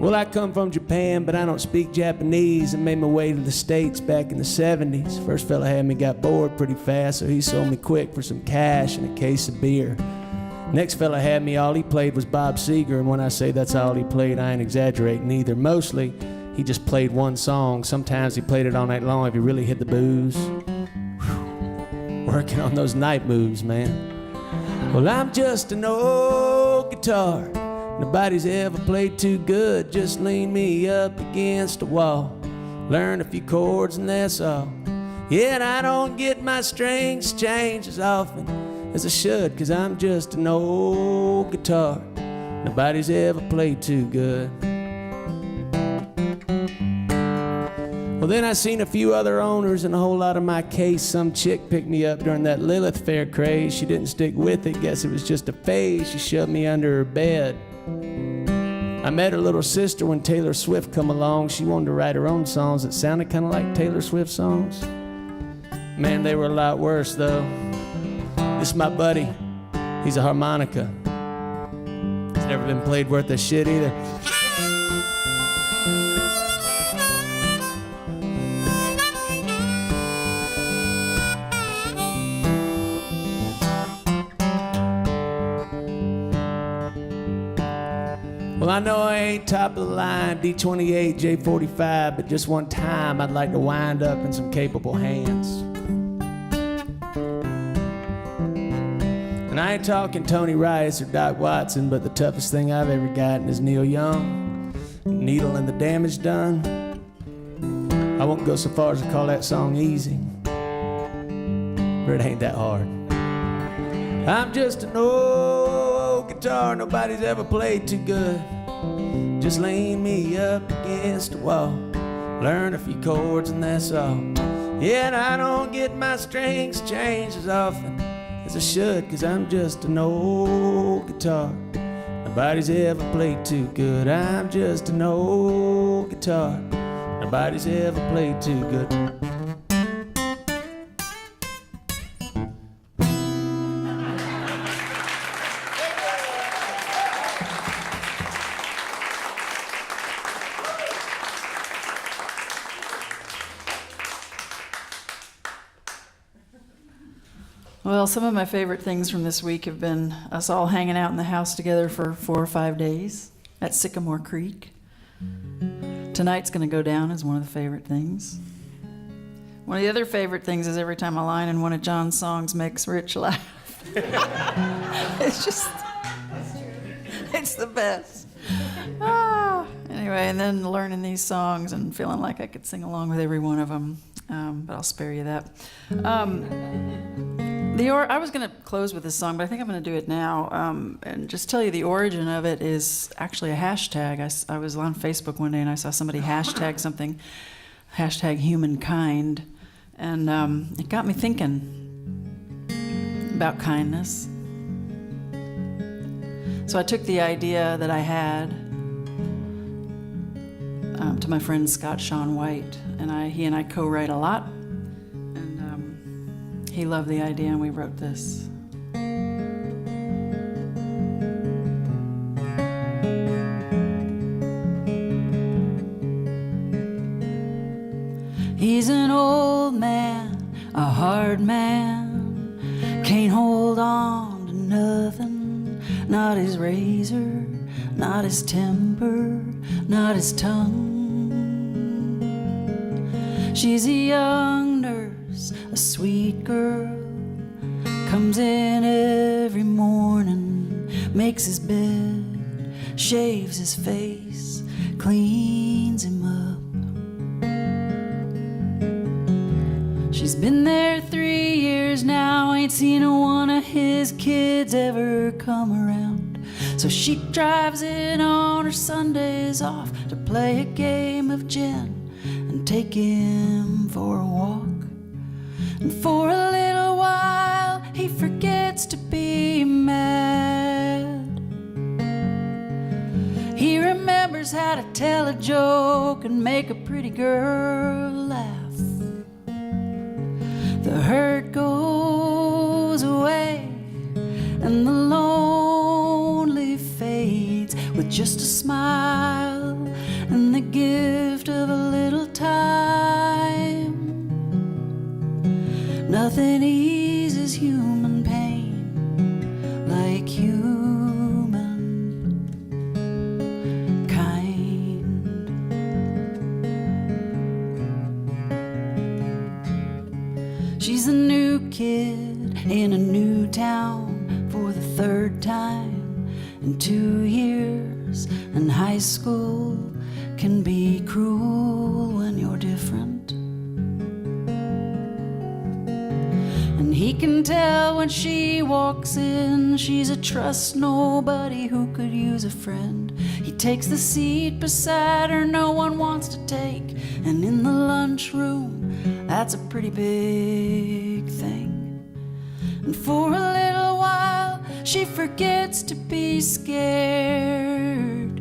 Well, I come from Japan, but I don't speak Japanese, and made my way to the States back in the 70s. First fella had me got bored pretty fast, so he sold me quick for some cash and a case of beer. Next fella had me, all he played was Bob Seger, and when I say that's all he played, I ain't exaggerating either. Mostly, he just played one song. Sometimes he played it all night long if he really hit the booze. Whew. Working on those night moves, man. Well, I'm just an old guitar Nobody's ever played too good. Just lean me up against a wall. Learn a few chords and that's all. Yet I don't get my strings changed as often as I should, 'cause I'm just an old guitar. Nobody's ever played too good. Well, then I seen a few other owners and a whole lot of my case. Some chick picked me up during that Lilith Fair craze. She didn't stick with it, guess it was just a phase. She shoved me under her bed. I met her little sister when Taylor Swift come along. She wanted to write her own songs that sounded kind of like Taylor Swift songs. Man, they were a lot worse though. This is my buddy. He's a harmonica. He's never been played worth a shit either. Well, I know I ain't top of the line, D28, J45, but just one time I'd like to wind up in some capable hands. And I ain't talking Tony Rice or Doc Watson, but the toughest thing I've ever gotten is Neil Young, Needle and the Damage Done. I won't go so far as to call that song easy, but it ain't that hard. I'm just an old guitar nobody's ever played too good. Just lean me up against a wall, learn a few chords and that's all. Yet I don't get my strings changed as often as I should, 'cause I'm just an old guitar nobody's ever played too good. I'm just an old guitar nobody's ever played too good. Well, some of my favorite things from this week have been us all hanging out in the house together for 4 or 5 days at Sycamore Creek. Tonight's going to go down as one of the favorite things. One of the other favorite things is every time a line in one of John's songs makes Rich laugh. It's just, it's the best. Anyway, and then learning these songs and feeling like I could sing along with every one of them, but I'll spare you that. I was going to close with this song, but I think I'm going to do it now, and just tell you the origin of it is actually a hashtag. I was on Facebook one day and I saw somebody hashtag something, hashtag humankind, and it got me thinking about kindness. So I took the idea that I had to my friend Scott Sean White, and he and I co-write a lot. He loved the idea, and we wrote this. He's an old man, a hard man, can't hold on to nothing, not his razor, not his temper, not his tongue. She's a young nurse, a sweet girl, comes in every morning, makes his bed, shaves his face, cleans him up. She's been there 3 years now, ain't seen one of his kids ever come around. So she drives in on her Sundays off to play a game of gin and take him for a walk. And for a little while he forgets to be mad. He remembers how to tell a joke and make a pretty girl laugh. The hurt goes away and the lonely fades with just a smile and the gift of a little time. Nothing eases human pain like humankind. She's a new kid in a new town for the 3rd time in 2 years. years, and high school can be cruel when you're different. And he can tell when she walks in, she's a trust nobody who could use a friend. He takes the seat beside her no one wants to take, and in the lunchroom, that's a pretty big thing. And for a little while, she forgets to be scared.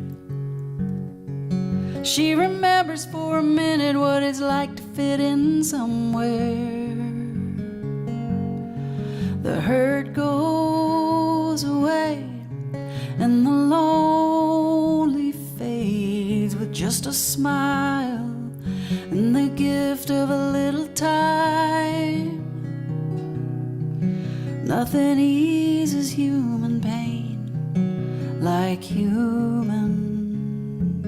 She remembers for a minute what it's like to fit in somewhere. The hurt goes away, and the lonely fades with just a smile and the gift of a little time. Nothing eases human pain like humankind,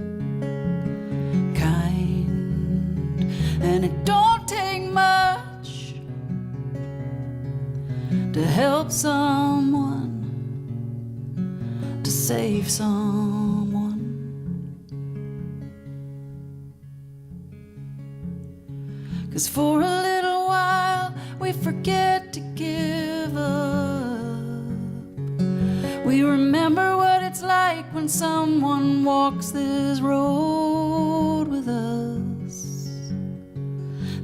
and it don't take much to help someone, to save someone. 'Cause for a little while we forget to give up. We remember what it's like when someone walks this road with us.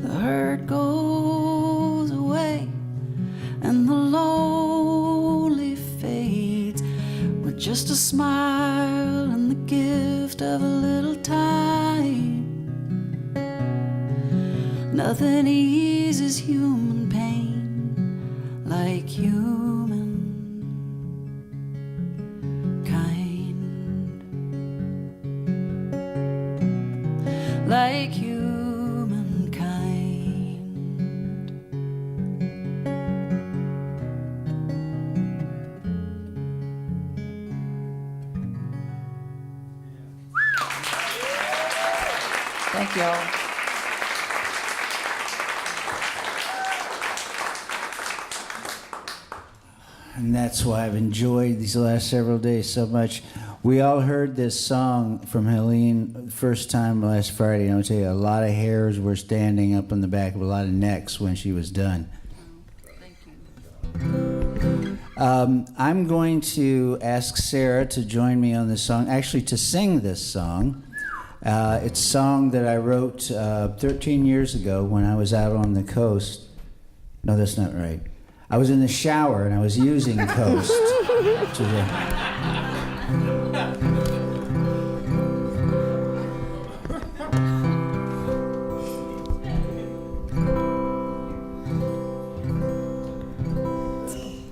The hurt goes away and the lonely fades with just a smile and the gift of a little time. Nothing eases human pain like humankind, like humankind. Thank y'all. And that's why I've enjoyed these last several days so much. We all heard this song from Helene the first time last Friday. And I'll tell you, a lot of hairs were standing up on the back of a lot of necks when she was done. I'm going to ask Sarah to join me on this song, actually to sing this song. It's a song that I wrote 13 years ago when I was out on the coast. No, that's not right. I was in the shower and I was using Coast.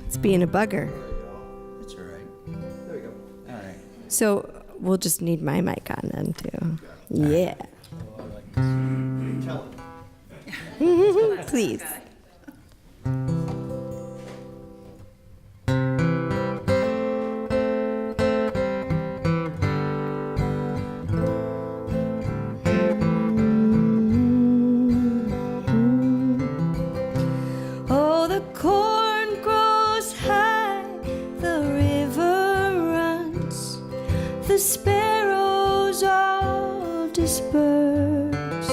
It's being a bugger. That's all right. There we go. All right. So we'll just need my mic on then too. Yeah. Please. Oh, the corn grows high, the river runs, the sparrows all disperse.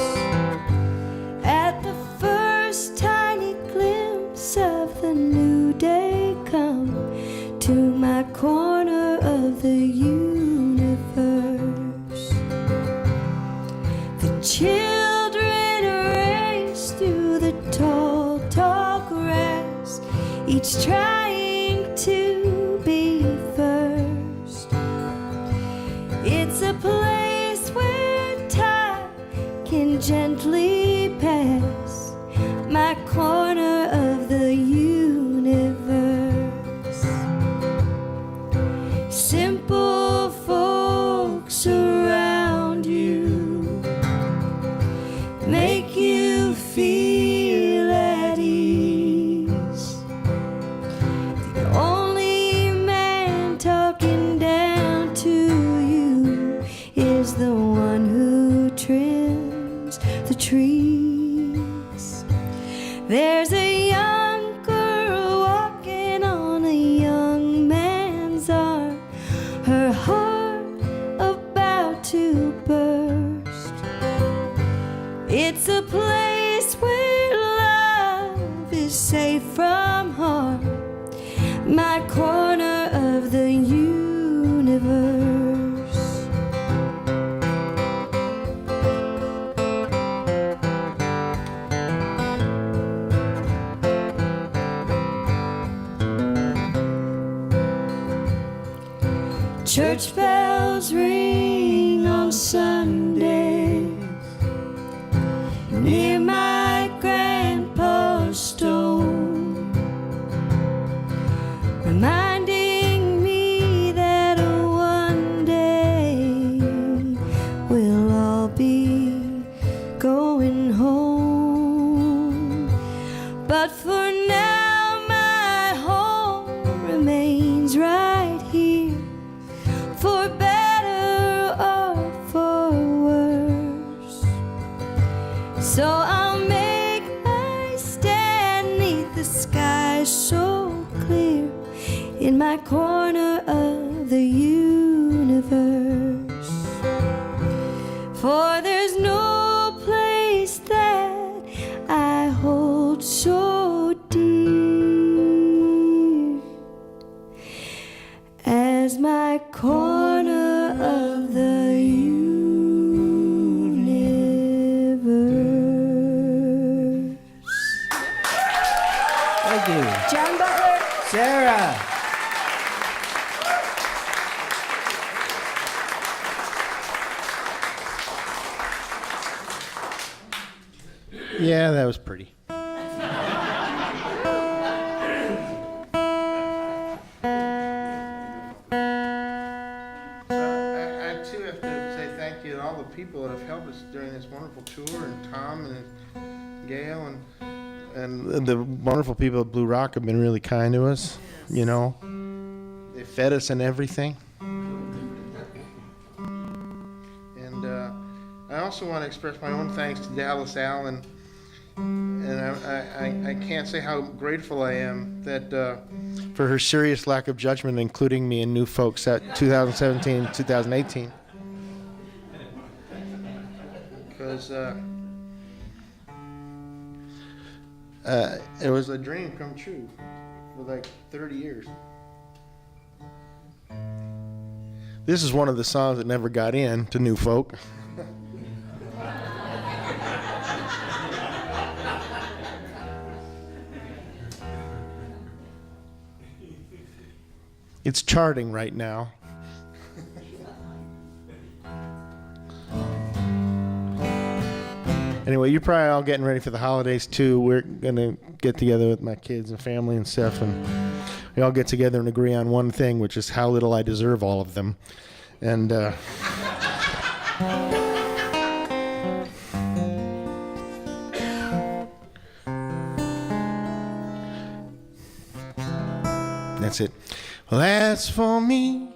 At the first tiny glimpse of the new day come to my corner of the universe. The children race through the tall, tall grass, each trying to be first. It's a place where time can gently pass, my corner of the universe. Simple folks around you make you feel at ease. my corner of the universe. Church bells ring on Sundays near my grandpa's stone, reminding me that one day we'll all be going home. But for now my home remains right here, for better or for worse. So I'll make my stand 'neath the sky so clear in my corner of the universe. For there's no place that I hold so dear as my corner of the universe. Thank you. John Butler. Sarah. Yeah, that was pretty. I too have to say thank you to all the people that have helped us during this wonderful tour, and Tom and Gail and the wonderful people at Blue Rock have been really kind to us. You know, they fed us and everything. And I also want to express my own thanks to Dallas Allen. And I can't say how grateful I am that for her serious lack of judgment, including me in New Folks at 2017, 2018. Because it was a dream come true for like 30 years. This is one of the songs that never got in to New Folk. It's charting right now. Anyway, you're probably all getting ready for the holidays too. We're gonna get together with my kids and family and stuff, and we all get together and agree on one thing, which is how little I deserve all of them. And that's it. Well, as for me,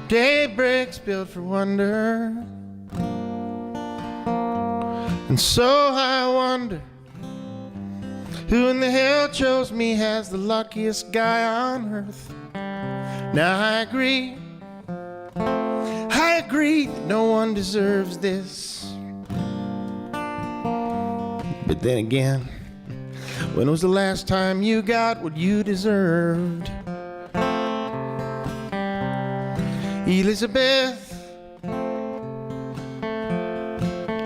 daybreak's built for wonder, and so I wonder who in the hell chose me as the luckiest guy on earth. Now I agree that no one deserves this, but then again, when was the last time you got what you deserved? Elizabeth,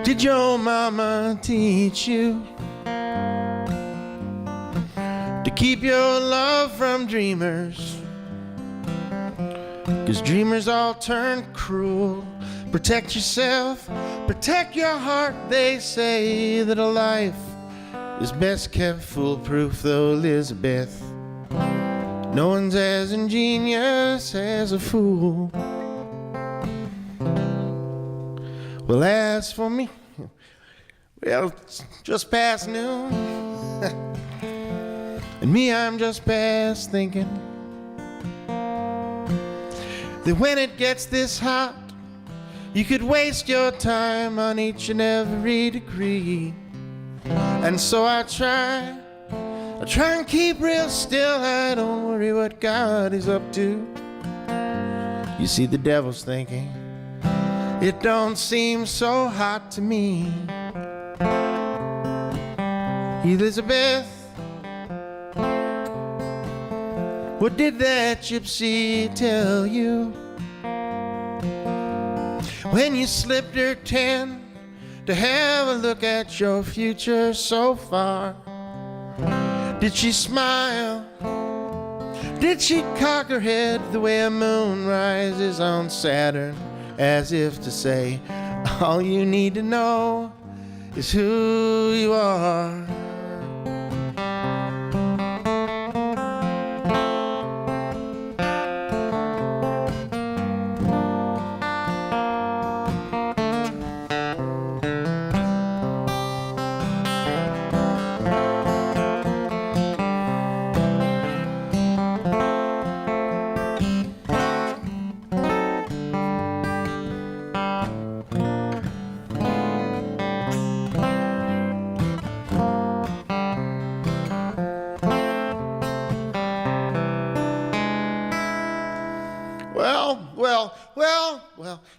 did your mama teach you to keep your love from dreamers? 'Cause dreamers all turn cruel. Protect yourself, protect your heart. They say that a life is best kept foolproof, though, Elizabeth, no one's as ingenious as a fool. Well, as for me, well, it's just past noon, and me, I'm just past thinking that when it gets this hot, you could waste your time on each and every degree. And so I try and keep real still. I don't worry what God is up to. You see, the devil's thinking it don't seem so hot to me. Elizabeth, What did that gypsy tell you when you slipped her 10 to have a look at your future so far? Did she smile? Did she cock her head the way a moon rises on Saturn, as if to say, all you need to know is who you are?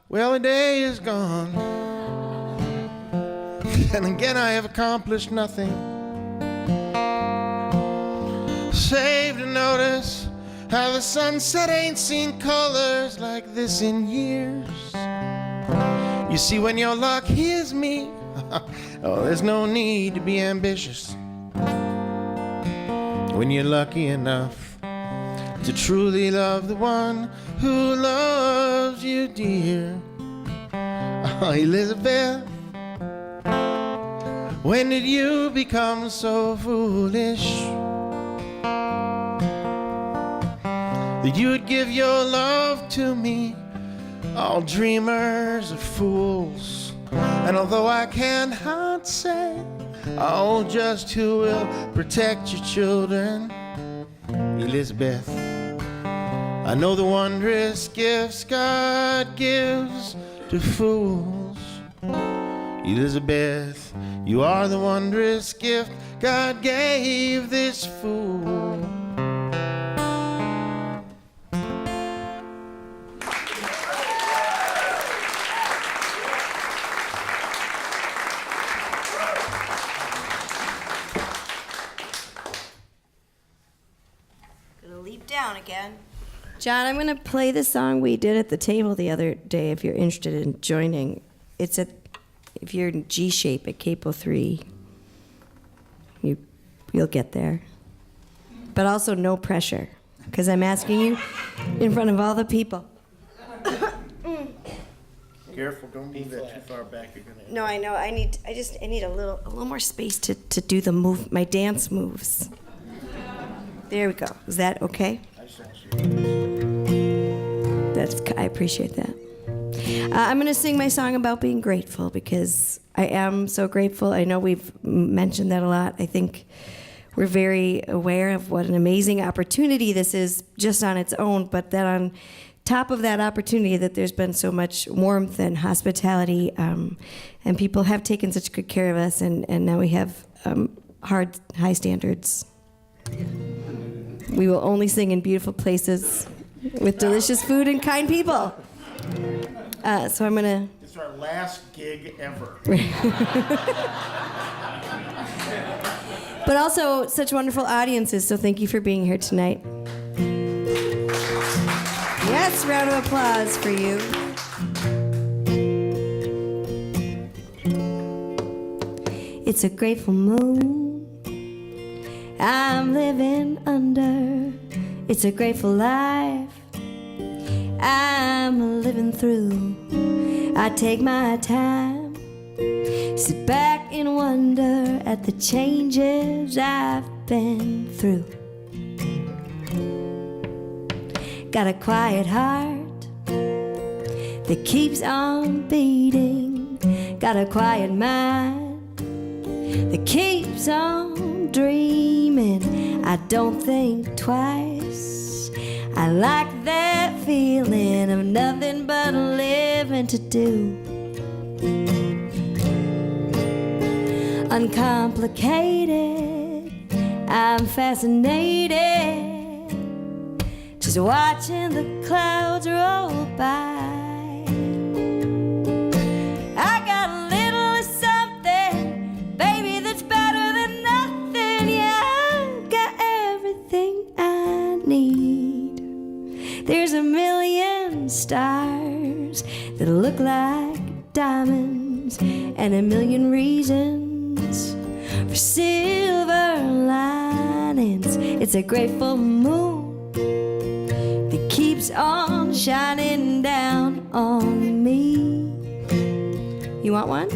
Well, the day is gone, and again I have accomplished nothing save to notice how the sunset ain't seen colors like this in years. You see, when your luck hears me, oh, there's no need to be ambitious. When you're lucky enough to truly love the one who loves you, dear. Oh, Elizabeth, when did you become so foolish that you would give your love to me? All dreamers are fools, and although I cannot say, oh, just who will protect your children, Elizabeth, I know the wondrous gifts God gives to fools. Elizabeth, you are the wondrous gift God gave this fool. Gonna leap down again. John, I'm going to play the song we did at the table the other day if you're interested in joining. It's if you're in G shape at capo 3, you'll get there. But also no pressure, because I'm asking you in front of all the people. Careful, don't move that too far back. You're gonna. No, I know. I need a little more space to do my dance moves. There we go. Is that okay? I appreciate that. I'm going to sing my song about being grateful because I am so grateful. I know we've mentioned that a lot. I think we're very aware of what an amazing opportunity this is just on its own, but that on top of that opportunity that there's been so much warmth and hospitality, and people have taken such good care of us, and now we have high standards. We will only sing in beautiful places with delicious food and kind people. So I'm gonna. It's our last gig ever. But also such wonderful audiences, so thank you for being here tonight. Yes, round of applause for you. It's a grateful moon I'm living under. It's a grateful life I'm living through. I take my time, sit back and wonder at the changes I've been through. Got a quiet heart that keeps on beating. Got a quiet mind that keeps on dreaming. I don't think twice. I like that feeling of nothing but living to do. Uncomplicated, I'm fascinated, just watching the clouds roll by. I got a little of something, baby, that's better than nothing. Yeah, I've got everything I need. There's a million stars that look like diamonds, and a million reasons for silver linings. It's a grateful moon that keeps on shining down on me. You want one?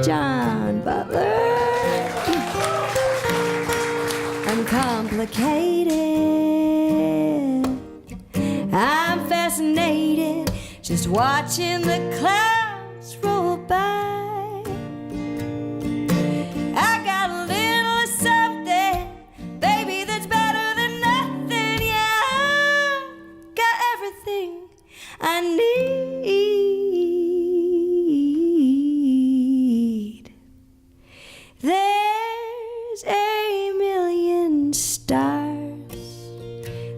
John Butler. Uncomplicated. I'm fascinated just watching the clouds roll by. I got a little of something, baby, that's better than nothing. Yeah, I got everything I need. There's a million stars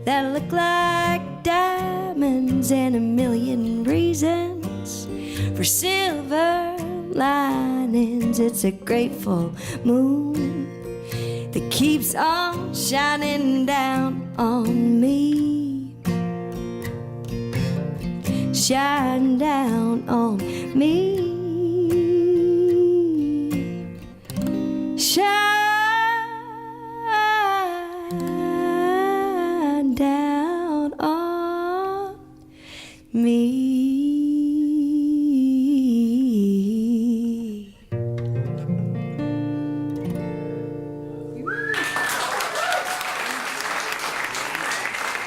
that look like diamonds, and a million reasons for silver linings. It's a grateful moon that keeps on shining down on me. Shine down on me. Shine down on me.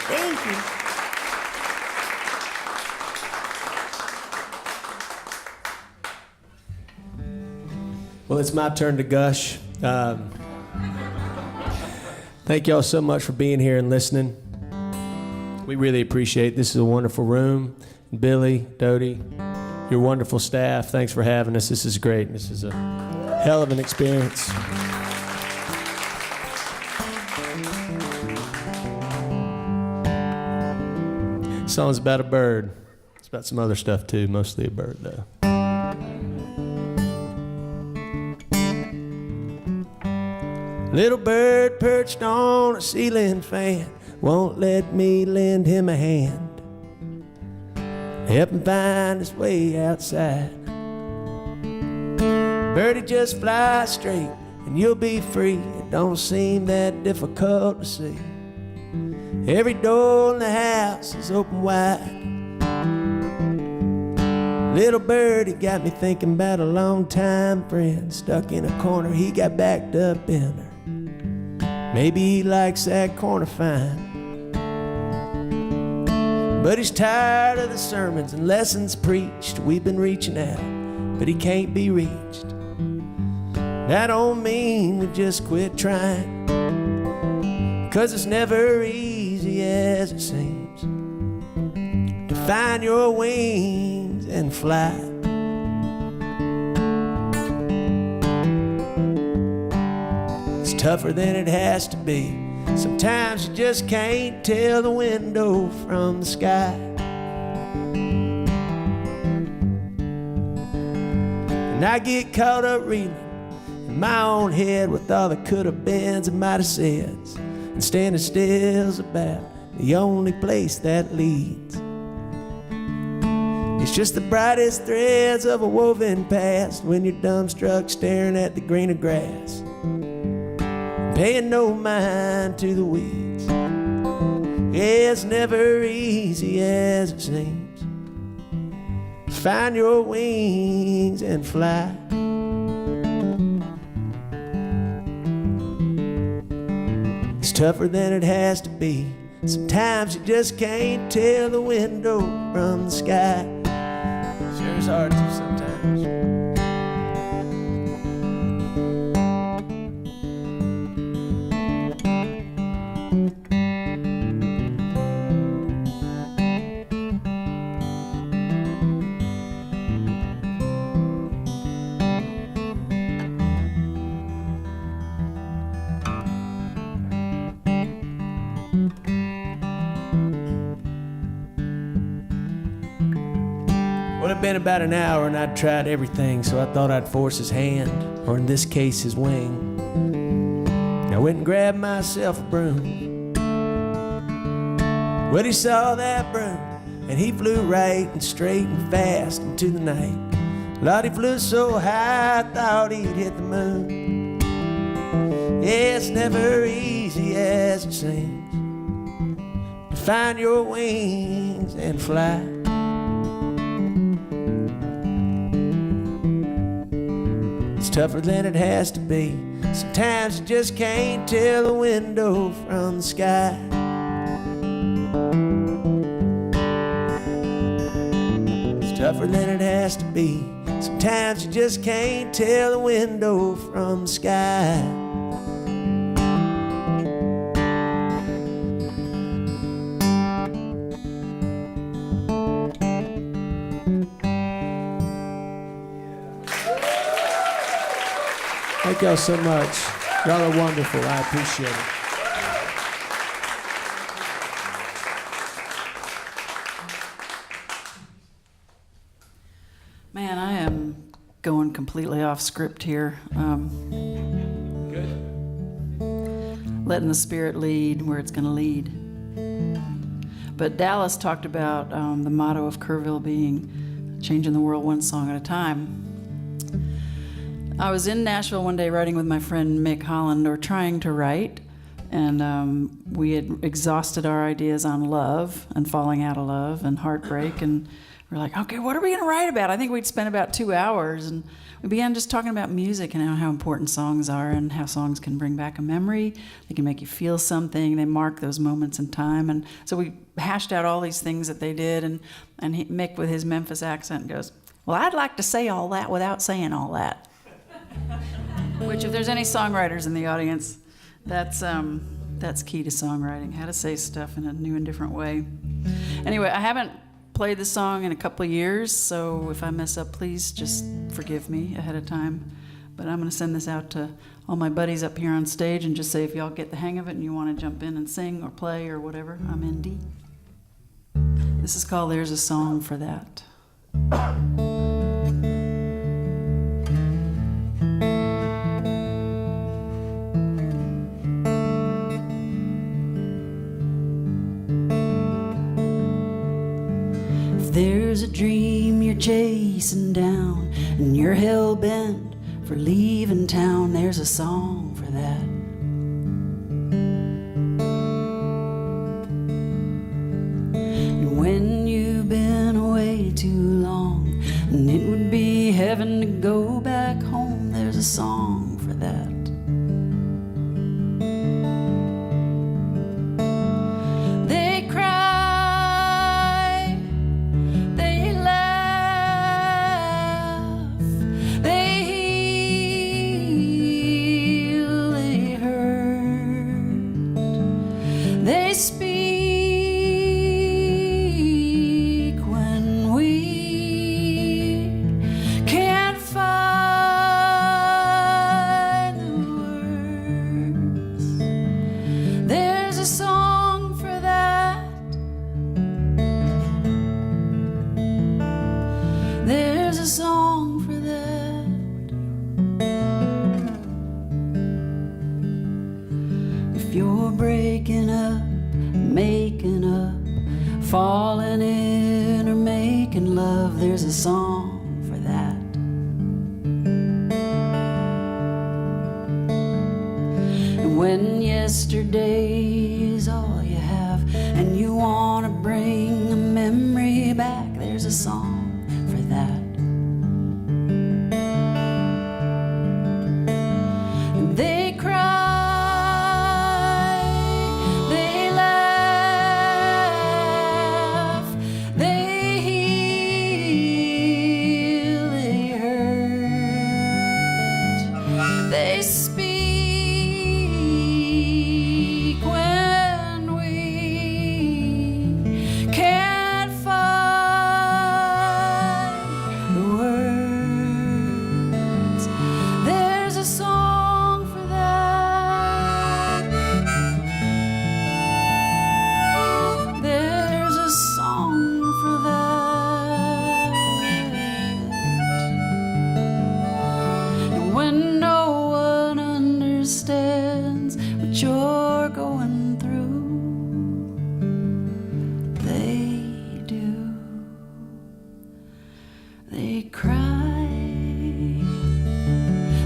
Thank you. Well, it's my turn to gush. Thank y'all so much for being here and listening. We really appreciate it. This is a wonderful room. Billy, Dodie, your wonderful staff, thanks for having us. This is great. This is a hell of an experience. The song's about a bird. It's about some other stuff too, mostly a bird though. Little bird perched on a ceiling fan won't let me lend him a hand, help him find his way outside. Birdie, just fly straight and you'll be free. It don't seem that difficult to see. Every door in the house is open wide. Little birdie got me thinking about a long-time friend stuck in a corner. He got backed up in her. Maybe he likes that corner fine, but he's tired of the sermons and lessons preached. We've been reaching out, but he can't be reached. That don't mean we just quit trying, 'cause it's never easy as it seems to find your wings and fly. Tougher than it has to be. Sometimes you just can't tell the window from the sky. And I get caught up reeling in my own head with all the could have beens and might have said's, and standing still's about the only place that leads. It's just the brightest threads of a woven past when you're dumbstruck staring at the greener grass, paying no mind to the weeds. Yeah, it's never easy as it seems. Find your wings and fly. It's tougher than it has to be. Sometimes you just can't tell the window from the sky. Sure is hard to sometimes. been about an hour and I'd tried everything, so I thought I'd force his hand, or in this case his wing. I went and grabbed myself a broom. Well, he saw that broom and he flew right and straight and fast into the night. Lord, he flew so high I thought he'd hit the moon. Yeah, it's never easy as it seems to find your wings and fly. It's tougher than it has to be. Sometimes you just can't tell the window from the sky. It's tougher than it has to be. Sometimes you just can't tell the window from the sky. Thank y'all so much. Y'all are wonderful. I appreciate it. Man, I am going completely off script here. Good. Letting the spirit lead where it's going to lead. But Dallas talked about the motto of Kerrville being changing the world one song at a time. I was in Nashville one day writing with my friend Mick Holland, or trying to write, and we had exhausted our ideas on love and falling out of love and heartbreak, and we're like, okay, what are we going to write about? I think we'd spent about 2 hours, and we began just talking about music and how important songs are and how songs can bring back a memory. They can make you feel something. They mark those moments in time. And so we hashed out all these things that they did, and Mick with his Memphis accent goes, well, I'd like to say all that without saying all that. Which, if there's any songwriters in the audience, that's key to songwriting, how to say stuff in a new and different way. Anyway, I haven't played the song in a couple of years, so if I mess up, please just forgive me ahead of time. But I'm going to send this out to all my buddies up here on stage and just say if y'all get the hang of it and you want to jump in and sing or play or whatever, I'm in D. This is called There's a Song for That. There's a dream you're chasing down and you're hell-bent for leaving town, there's a song for that. And when you've been away too long and it would be heaven to go back home, there's a song for that. Falling in or making love, there's a song for that. And when yesterday is all you have and you want to bring a memory back, there's a song for that. And they cry, understands what you're going through. They do. They cry,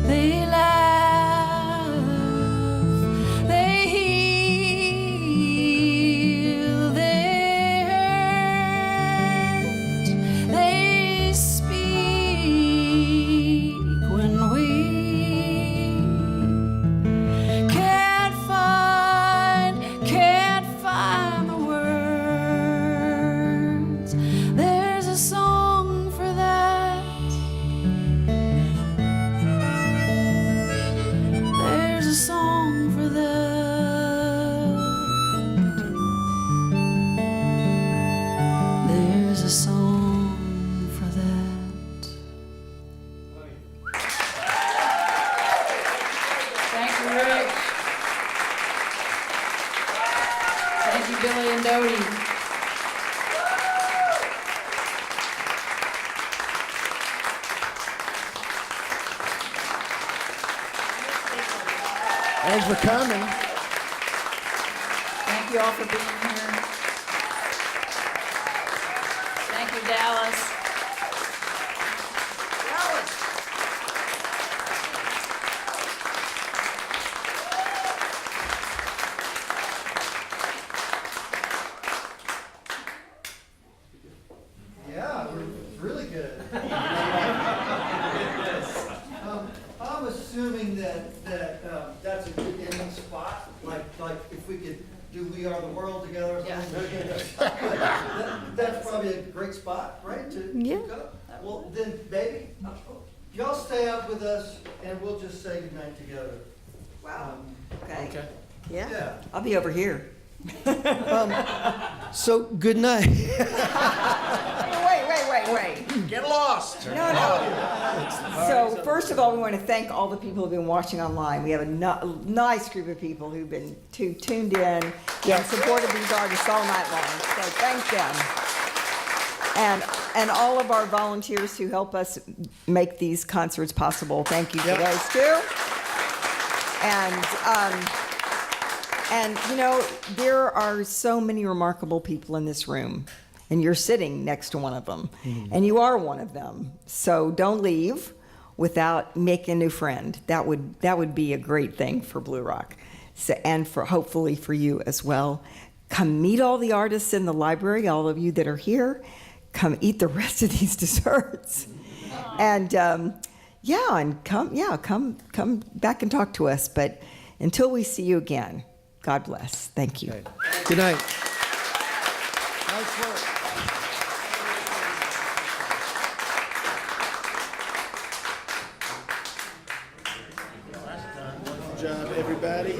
they laugh, they heal, they hurt, they speak when we can't find the words. There's a song for that. There's a song for that. There's a song for that. Thank you, Rick. Thank you, Billy and Dodie. Thanks for coming. Thank you all for being here. Thank you, Dallas. Yeah, we're really good. I'm assuming that that's a good ending spot. Like if we could do "We Are the World" together or something. That's probably a great spot, right? To go. Well, then, baby, y'all stay up with us, and we'll just say goodnight together. Wow. Okay. Yeah. Yeah. I'll be over here. So good night. Wait. Get lost. No. So first of all, we want to thank all the people who've been watching online. We have a nice group of people who've been tuned in and supported these artists all night long. So thank them. And all of our volunteers who help us make these concerts possible. Thank you for those too. And you know, there are so many remarkable people in this room. And you're sitting next to one of them. And you are one of them. So don't leave without making a new friend. That would be a great thing for Blue Rock. So, and for hopefully for you as well. Come meet all the artists in the library, all of you that are here. Come eat the rest of these desserts. And come back and talk to us. But until we see you again, God bless. Thank you. Good night. Nice work. Good job, everybody.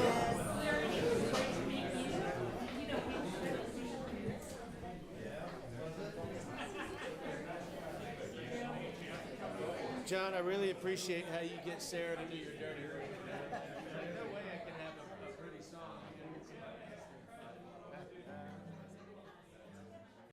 John, I really appreciate how you get Sarah to do your dirty work.